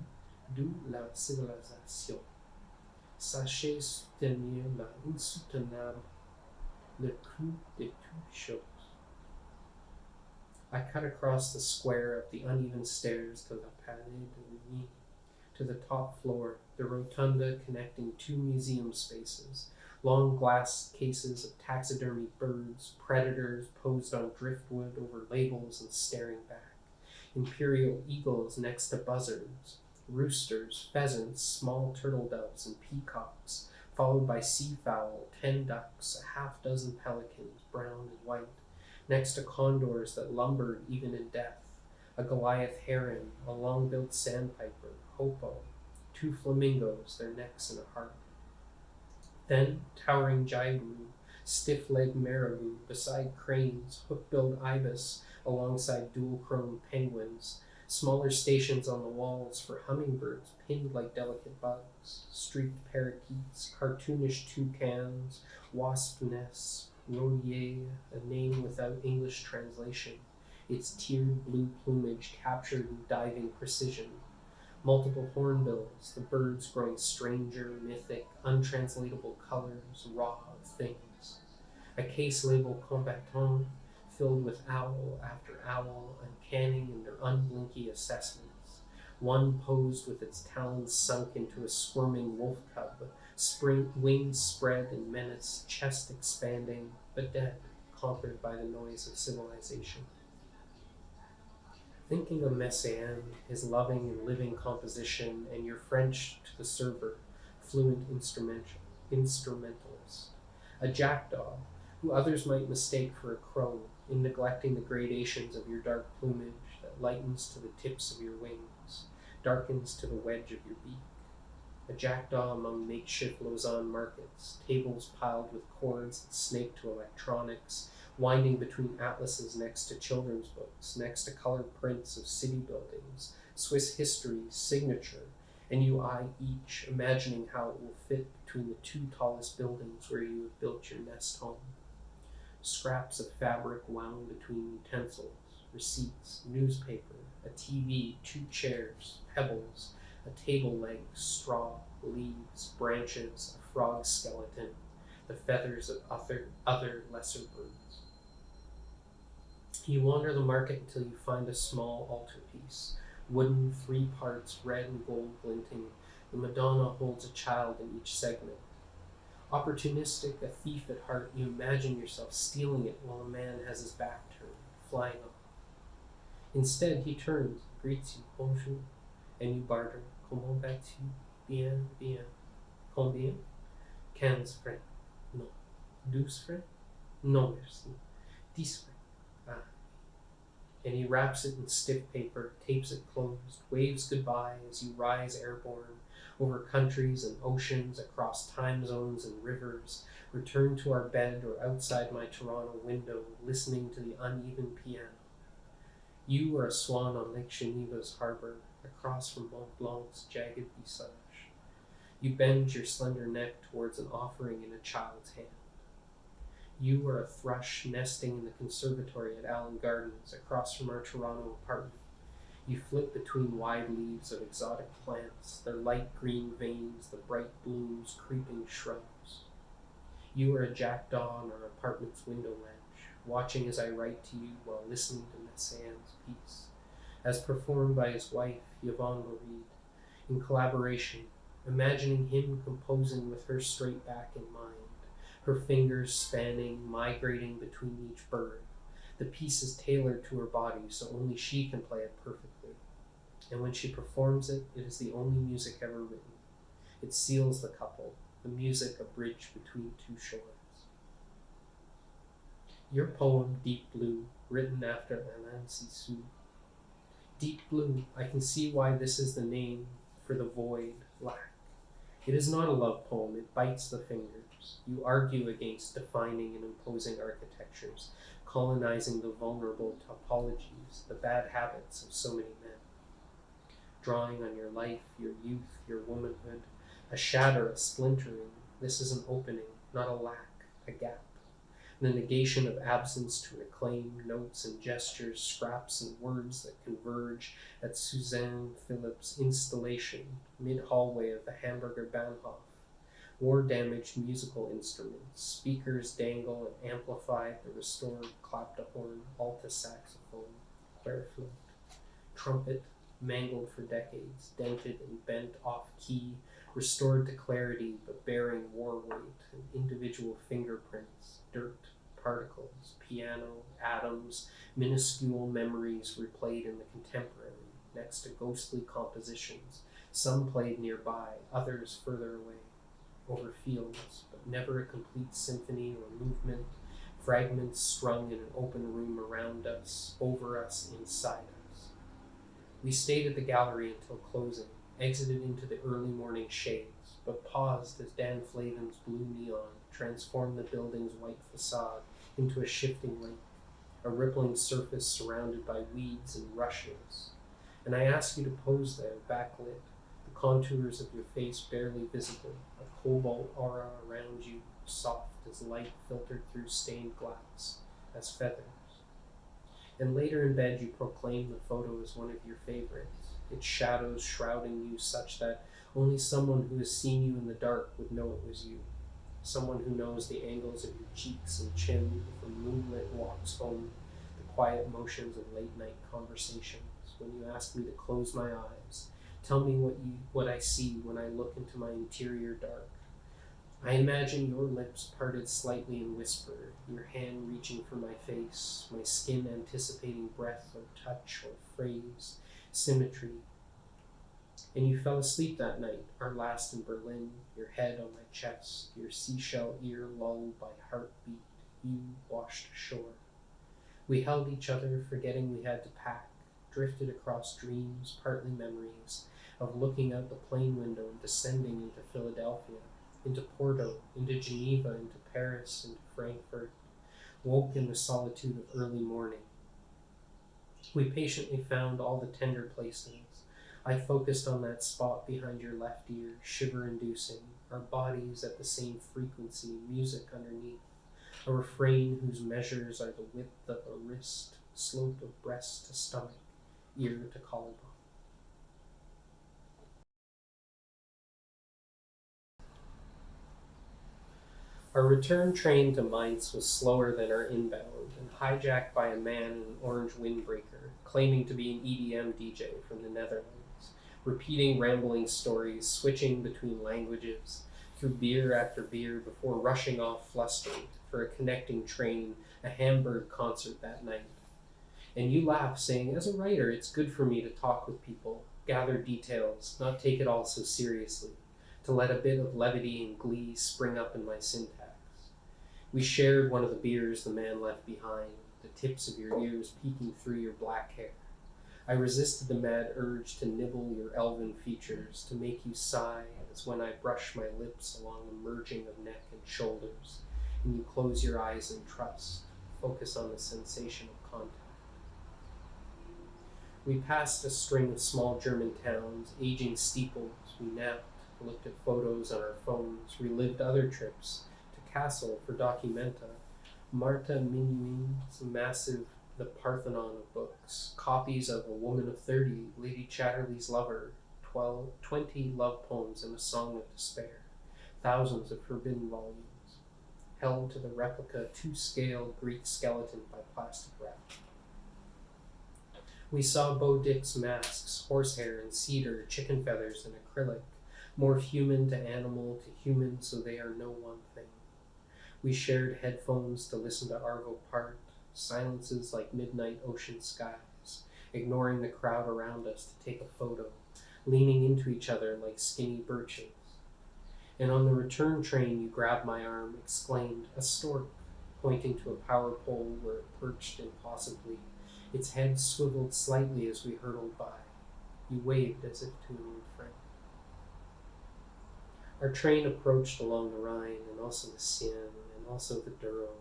de la civilisation. Sachez soutenir l'insoutenable, le coût de toutes choses. I cut across the square up the uneven stairs to the Palais de Nuit, to the top floor, the rotunda connecting two museum spaces, long glass cases of taxidermy birds, predators posed on driftwood over labels and staring back, imperial eagles next to buzzards, roosters, pheasants, small turtle doves, and peacocks, followed by seafowl, 10 ducks, a half-dozen pelicans, brown and white, next to condors that lumbered even in death, a Goliath heron, a long-billed sandpiper, hopo, 2 flamingos, their necks in a heart. Then, towering jabiru, stiff-legged marabou, beside cranes, hook-billed ibis, alongside dual-chrome penguins, smaller stations on the walls for hummingbirds pinned like delicate bugs, streaked parakeets, cartoonish toucans, wasp nests, rodier, a name without English translation, its tiered blue plumage captured in diving precision, multiple hornbills, the birds growing stranger, mythic, untranslatable colors, raw of things, a case labeled combattant, filled with owl after owl, uncanny in their unblinky assessments, one posed with its talons sunk into a squirming wolf cub, wings spread in menace, chest expanding, but dead, conquered by the noise of civilization. Thinking of Messiaen, his loving and living composition, and your French to the server, fluent instrumentalist, a jackdaw, who others might mistake for a crow, in neglecting the gradations of your dark plumage that lightens to the tips of your wings, darkens to the wedge of your beak. A jackdaw among makeshift Lausanne markets, tables piled with cords that snake to electronics, winding between atlases next to children's books, next to colored prints of city buildings, Swiss history, signature, and you eye each, imagining how it will fit between the 2 tallest buildings where you have built your nest home. Scraps of fabric wound between utensils, receipts, newspaper, a TV, 2 chairs, pebbles, a table leg, straw, leaves, branches, a frog skeleton, the feathers of other lesser birds. You wander the market until you find a small altarpiece, wooden, 3 parts, red and gold glinting. The Madonna holds a child in each segment. Opportunistic, a thief at heart, you imagine yourself stealing it while a man has his back turned, flying off. Instead, he turns, greets you, bonjour, and you barter. Comment vas-tu? Bien, bien. Combien? 15 francs. Non. 12 francs? Non, merci. 10 francs. Ah. And he wraps it in stiff paper, tapes it closed, waves goodbye as you rise airborne, over countries and oceans, across time zones and rivers, return to our bed or outside my Toronto window, listening to the uneven piano. You are a swan on Lake Geneva's harbor, across from Mont Blanc's jagged visage. You bend your slender neck towards an offering in a child's hand. You are a thrush nesting in the conservatory at Allen Gardens, across from our Toronto apartment. You flit between wide leaves of exotic plants, their light green veins, the bright blooms, creeping shrubs. You are a jackdaw on our apartment's window ledge, watching as I write to you while listening to Messiaen's piece, as performed by his wife, Yvonne Lauride, in collaboration, imagining him composing with her straight back in mind, her fingers spanning, migrating between each bird, the pieces tailored to her body so only she can play it perfectly. And when she performs it, it is the only music ever written. It seals the couple, the music a bridge between two shores. Your poem, Deep Blue, written after Anansi Su. Deep Blue, I can see why this is the name for the void, lack. It is not a love poem, it bites the fingers. You argue against defining and imposing architectures, colonizing the vulnerable topologies, the bad habits of so many men. Drawing on your life, your youth, your womanhood, a shatter, a splintering, this is an opening, not a lack, a gap. The negation of absence to reclaim notes and gestures, scraps and words that converge at Suzanne Phillips' installation, mid-hallway of the Hamburger Bahnhof. War-damaged musical instruments, speakers dangle and amplify the restored clapterhorn, alto saxophone, clairflute, trumpet, mangled for decades, dented and bent off key, restored to clarity but bearing war weight and individual fingerprints, dirt, particles, piano, atoms, minuscule memories replayed in the contemporary, next to ghostly compositions, some played nearby, others further away, over fields, but never a complete symphony or movement, fragments strung in an open room around us, over us, inside us. We stayed at the gallery until closing, exited into the early morning shades, but paused as Dan Flavin's blue neon transformed the building's white facade into a shifting lake, a rippling surface surrounded by weeds and rushes. And I asked you to pose there, backlit, the contours of your face barely visible, a cobalt aura around you, soft as light filtered through stained glass, as feathers. And later in bed you proclaimed the photo as one of your favorites, its shadows shrouding you such that only someone who has seen you in the dark would know it was you. Someone who knows the angles of your cheeks and chin from moonlit walks home, the quiet motions of late night conversations, when you ask me to close my eyes, tell me what I see when I look into my interior dark. I imagine your lips parted slightly in whisper, your hand reaching for my face, my skin anticipating breath or touch or phrase, symmetry. And you fell asleep that night, our last in Berlin, your head on my chest, your seashell ear lulled by heartbeat, you washed ashore. We held each other, forgetting we had to pack, drifted across dreams, partly memories, of looking out the plane window and descending into Philadelphia, into Porto, into Geneva, into Paris, into Frankfurt, woke in the solitude of early morning. We patiently found all the tender places. I focused on that spot behind your left ear, shiver-inducing, our bodies at the same frequency, music underneath, a refrain whose measures are the width of a wrist, slope of breast to stomach, ear to collarbone. Our return train to Mainz was slower than our inbound and hijacked by a man in an orange windbreaker, claiming to be an EDM DJ from the Netherlands, repeating rambling stories, switching between languages, through beer after beer before rushing off flustered for a connecting train, a Hamburg concert that night. And you laughed, saying, as a writer, it's good for me to talk with people, gather details, not take it all so seriously, to let a bit of levity and glee spring up in my syntax. We shared one of the beers the man left behind, the tips of your ears peeking through your black hair. I resisted the mad urge to nibble your elven features, to make you sigh as when I brush my lips along the merging of neck and shoulders, and you close your eyes in trust, focus on the sensation of contact. We passed a string of small German towns, aging steeples. We napped, looked at photos on our phones, relived other trips to Kassel for Documenta, Martha Minuin's massive The Parthenon of books, copies of A Woman of 30, Lady Chatterley's Lover, 20 love poems and a song of despair, thousands of forbidden volumes, held to the replica 2-scale Greek skeleton by plastic wrap. We saw Bo Dick's masks, horsehair and cedar, chicken feathers and acrylic, more human to animal to human, so they are no one thing. We shared headphones to listen to Arvo Part, silences like midnight ocean skies, ignoring the crowd around us to take a photo, leaning into each other like skinny birches. And on the return train, you grabbed my arm, exclaimed, "A stork," pointing to a power pole where it perched impossibly, its head swiveled slightly as we hurtled by. You waved as if to an old friend. Our train approached along the Rhine, and also the Seine, and also the Douro.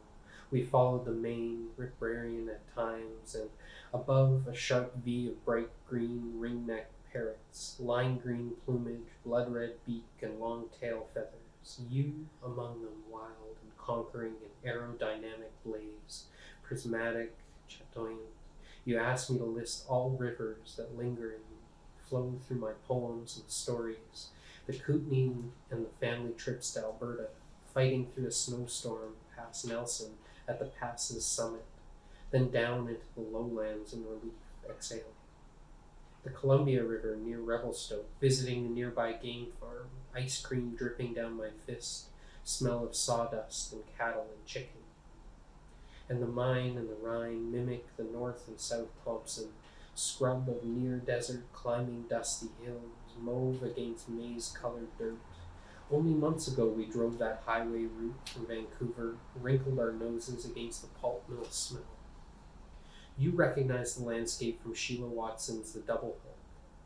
We followed the Main, riparian at times, and above a sharp V of bright green ring-necked parrots, lime green plumage, blood-red beak, and long tail feathers, you among them, wild and conquering in aerodynamic blaze, prismatic, chatoyant. You asked me to list all rivers that linger in me, flow through my poems and stories, the Kootenay and the family trips to Alberta, fighting through a snowstorm past Nelson at the pass's summit, then down into the lowlands in relief, exhaling. The Columbia River near Revelstoke, visiting the nearby game farm, ice cream dripping down my fist, smell of sawdust and cattle and chicken. And the Main and the Rhine mimic the North and South Thompson, scrub of near desert climbing dusty hills, mauve against maize-colored dirt. Only months ago we drove that highway route from Vancouver, wrinkled our noses against the pulp mill smell. You recognize the landscape from Sheila Watson's The Double Hook,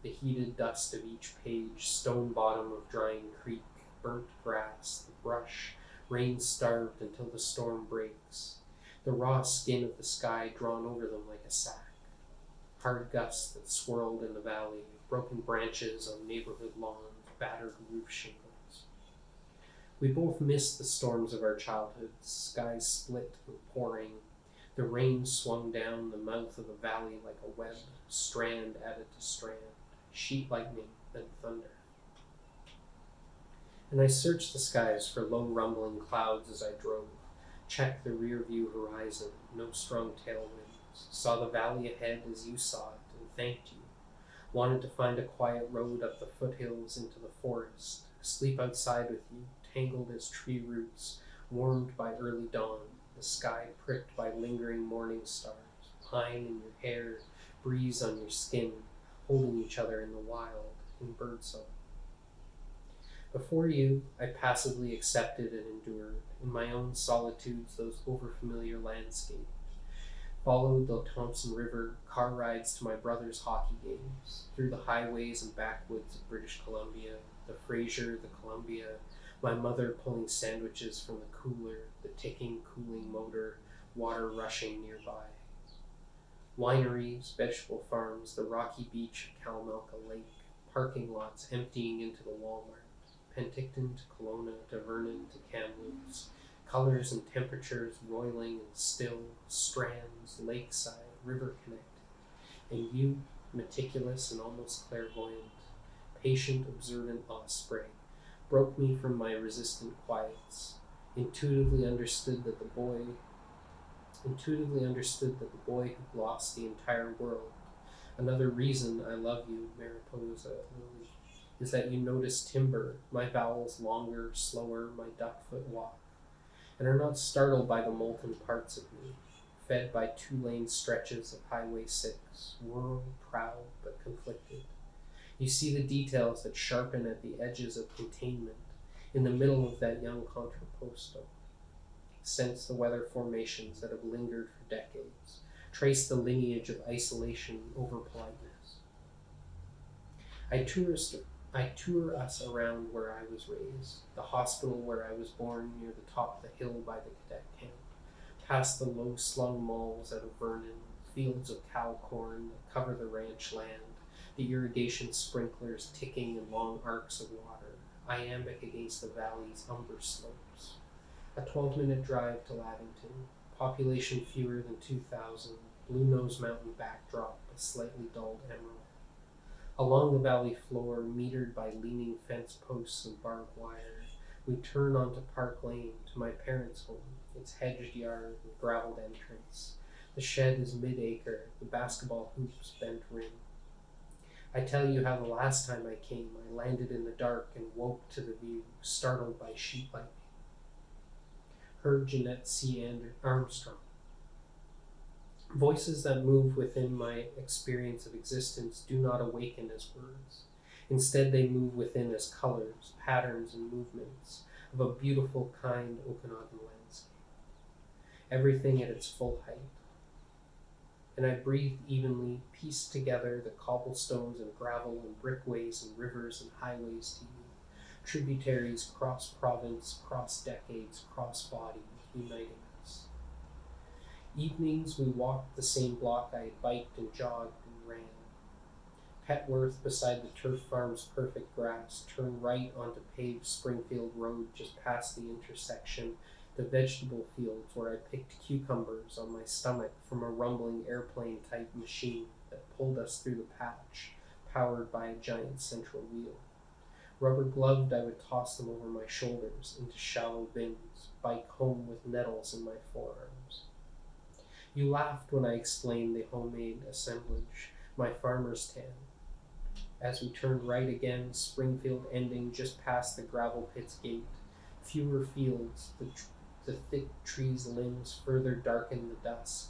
the heated dust of each page, stone bottom of drying creek, burnt grass, the brush, rain-starved until the storm breaks, the raw skin of the sky drawn over them like a sack, hard gusts that swirled in the valley, broken branches on neighborhood lawns, battered roof shingles. We both missed the storms of our childhoods, skies split and pouring. The rain swung down the mouth of the valley like a web, strand added to strand, sheet lightning, then thunder. And I searched the skies for low rumbling clouds as I drove, checked the rear view horizon, no strong tailwinds, saw the valley ahead as you saw it, and thanked you. Wanted to find a quiet road up the foothills into the forest, sleep outside with you, tangled as tree roots, warmed by early dawn, the sky pricked by lingering morning stars, pine in your hair, breeze on your skin, holding each other in the wild, in birdsong. Before you, I passively accepted and endured, in my own solitudes, those overfamiliar landscapes. Followed the Thompson River, car rides to my brother's hockey games, through the highways and backwoods of British Columbia, the Fraser, the Columbia, my mother pulling sandwiches from the cooler, the ticking, cooling motor, water rushing nearby. Wineries, vegetable farms, the rocky beach of Kalamalka Lake, parking lots emptying into the Walmart, Penticton to Kelowna to Vernon to Kamloops, colors and temperatures roiling and still, strands, lakeside, river connected, and you, meticulous and almost clairvoyant, patient, observant osprey, broke me from my resistant quiets, intuitively understood that the boy who'd lost the entire world. Another reason I love you, Mariposa Lily, is that you notice timber, my vowels longer, slower, my duckfoot walk, and are not startled by the molten parts of me, fed by 2-lane stretches of Highway 6, rural, proud, but conflicted. You see the details that sharpen at the edges of containment, in the middle of that young contrapposto. Sense the weather formations that have lingered for decades, trace the lineage of isolation over politeness. I tour us around where I was raised, the hospital where I was born near the top of the hill by the cadet camp, past the low-slung malls out of Vernon, fields of cow corn that cover the ranch land, the irrigation sprinklers ticking in long arcs of water, iambic against the valley's umber slopes. A 12-minute drive to Lavington, population fewer than 2,000, Blue Nose Mountain backdrop, a slightly dulled emerald. Along the valley floor, metered by leaning fence posts and barbed wire, we turn onto Park Lane to my parents' home, its hedged yard and gravelled entrance. The shed is mid-acre, the basketball hoops bent rim. I tell you how the last time I came, I landed in the dark and woke to the view, startled by sheet lightning. Heard Jeanette C. Armstrong. Voices that move within my experience of existence do not awaken as words. Instead, they move within as colors, patterns, and movements of a beautiful, kind Okanagan landscape. Everything at its full height. And I breathed evenly, pieced together the cobblestones and gravel and brickways and rivers and highways to you, tributaries cross-province, cross-decades, cross-bodies, uniting us. Evenings we walked the same block I had biked and jogged and ran. Petworth, beside the turf farm's perfect grass, turned right onto paved Springfield Road just past the intersection, the vegetable fields where I picked cucumbers on my stomach from a rumbling airplane-type machine that pulled us through the patch, powered by a giant central wheel. Rubber gloved, I would toss them over my shoulders into shallow bins, bike home with nettles in my forearms. You laughed when I explained the homemade assemblage, my farmer's tan. As we turned right again, Springfield ending just past the gravel pit's gate, fewer fields, the thick trees' limbs further darkened the dusk,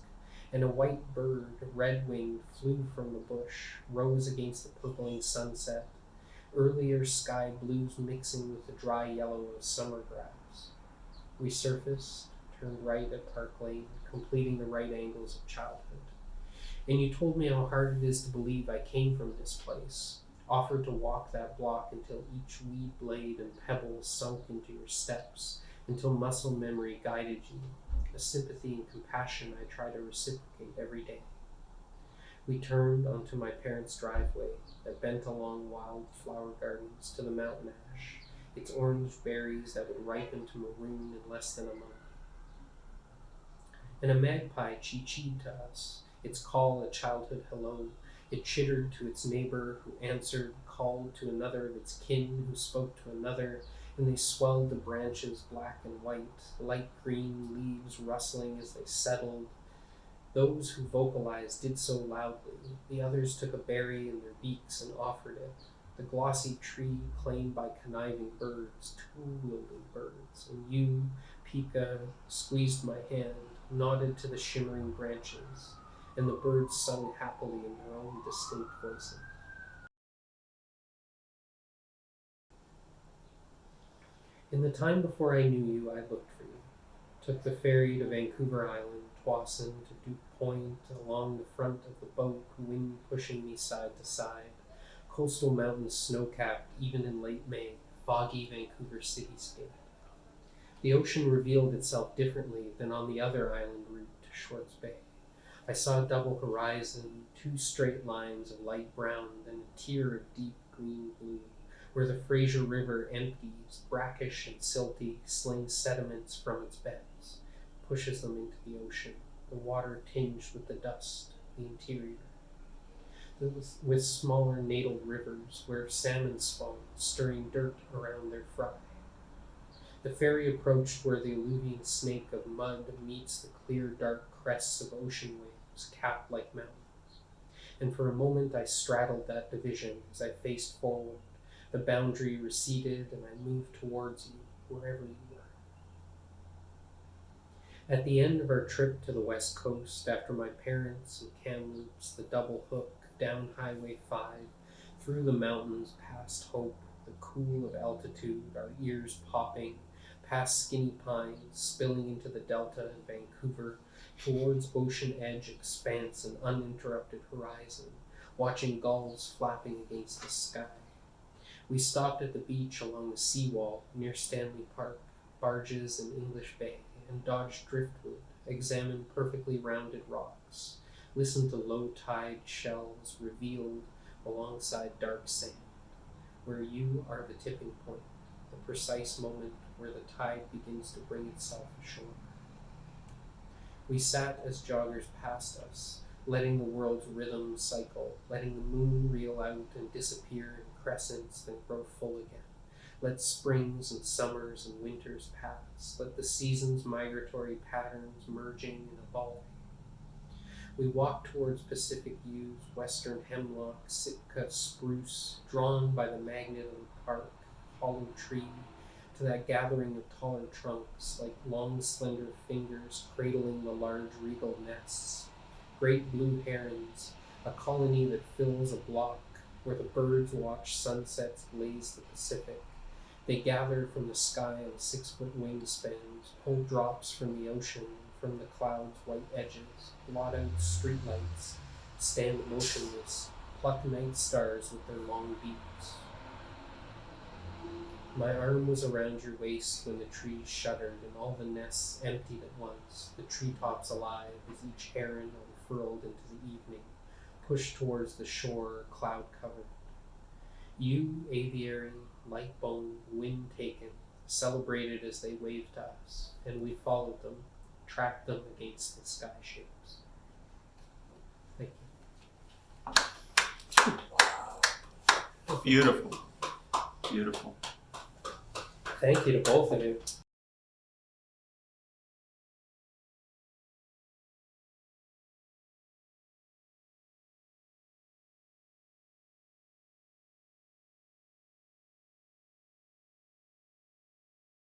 and a white bird, red-winged, flew from the bush, rose against the purpling sunset, earlier sky blues mixing with the dry yellow of summer grass. We surfaced, turned right at Park Lane, completing the right angles of childhood. And you told me how hard it is to believe I came from this place, offered to walk that block until each weed blade and pebble sunk into your steps, until muscle memory guided you, a sympathy and compassion I try to reciprocate every day. We turned onto my parents' driveway that bent along wild flower gardens to the mountain ash, its orange berries that would ripen to maroon in less than a month. And a magpie chee-cheed to us, its call a childhood hello. It chittered to its neighbor who answered, called to another of its kin who spoke to another, and they swelled the branches black and white, light green leaves rustling as they settled. Those who vocalized did so loudly. The others took a berry in their beaks and offered it. The glossy tree claimed by conniving birds, tool-wielding birds, and you, Pika, squeezed my hand, nodded to the shimmering branches, and the birds sung happily in their own distinct voices. In the time before I knew you, I looked for you. Took the ferry to Vancouver Island, Dawson to Duke Point, along the front of the boat, wind pushing me side to side. Coastal mountains snow-capped even in late May, foggy Vancouver cityscape. The ocean revealed itself differently than on the other island route to Schwartz Bay. I saw a double horizon, two straight lines of light brown, then a tier of deep green blue, where the Fraser River empties, brackish and silty, slings sediments from its beds, pushes them into the ocean, the water tinged with the dust, the interior. With smaller natal rivers where salmon spawn, stirring dirt around their fry. The ferry approached where the alluvian snake of mud meets the clear dark crests of ocean waves, capped like mountains. And for a moment I straddled that division as I faced forward. The boundary receded and I moved towards you, wherever you were. At the end of our trip to the West Coast, after my parents and Kamloops, the double hook, down Highway 5, through the mountains, past Hope, the cool of altitude, our ears popping, past skinny pines, spilling into the Delta and Vancouver, towards ocean edge expanse and uninterrupted horizon, watching gulls flapping against the sky. We stopped at the beach along the seawall near Stanley Park, barges in English Bay, and dodged driftwood, examined perfectly rounded rocks, listened to low-tide shells revealed alongside dark sand, where you are the tipping point, the precise moment where the tide begins to bring itself ashore. We sat as joggers passed us, letting the world's rhythm cycle, letting the moon reel out and disappear in crescents, then grow full again. Let springs and summers and winters pass. Let the seasons' migratory patterns merging and evolving. We walked towards Pacific Views, western hemlock, Sitka spruce, drawn by the magnet of the park, hollow tree, to that gathering of taller trunks, like long slender fingers cradling the large regal nests, great blue herons, a colony that fills a block where the birds watch sunsets blaze the Pacific. They gather from the sky on 6-foot wingspans, pull drops from the ocean, from the clouds' white edges, blot out streetlights, stand motionless, pluck night stars with their long beaks. My arm was around your waist when the trees shuddered and all the nests emptied at once, the treetops alive as each heron unfurled into the evening, pushed towards the shore cloud-covered. You, aviary, light bone, wind taken, celebrated as they waved to us, and we followed them, tracked them against the sky shapes. Thank you. Wow. Beautiful. Beautiful. Thank you to both of you.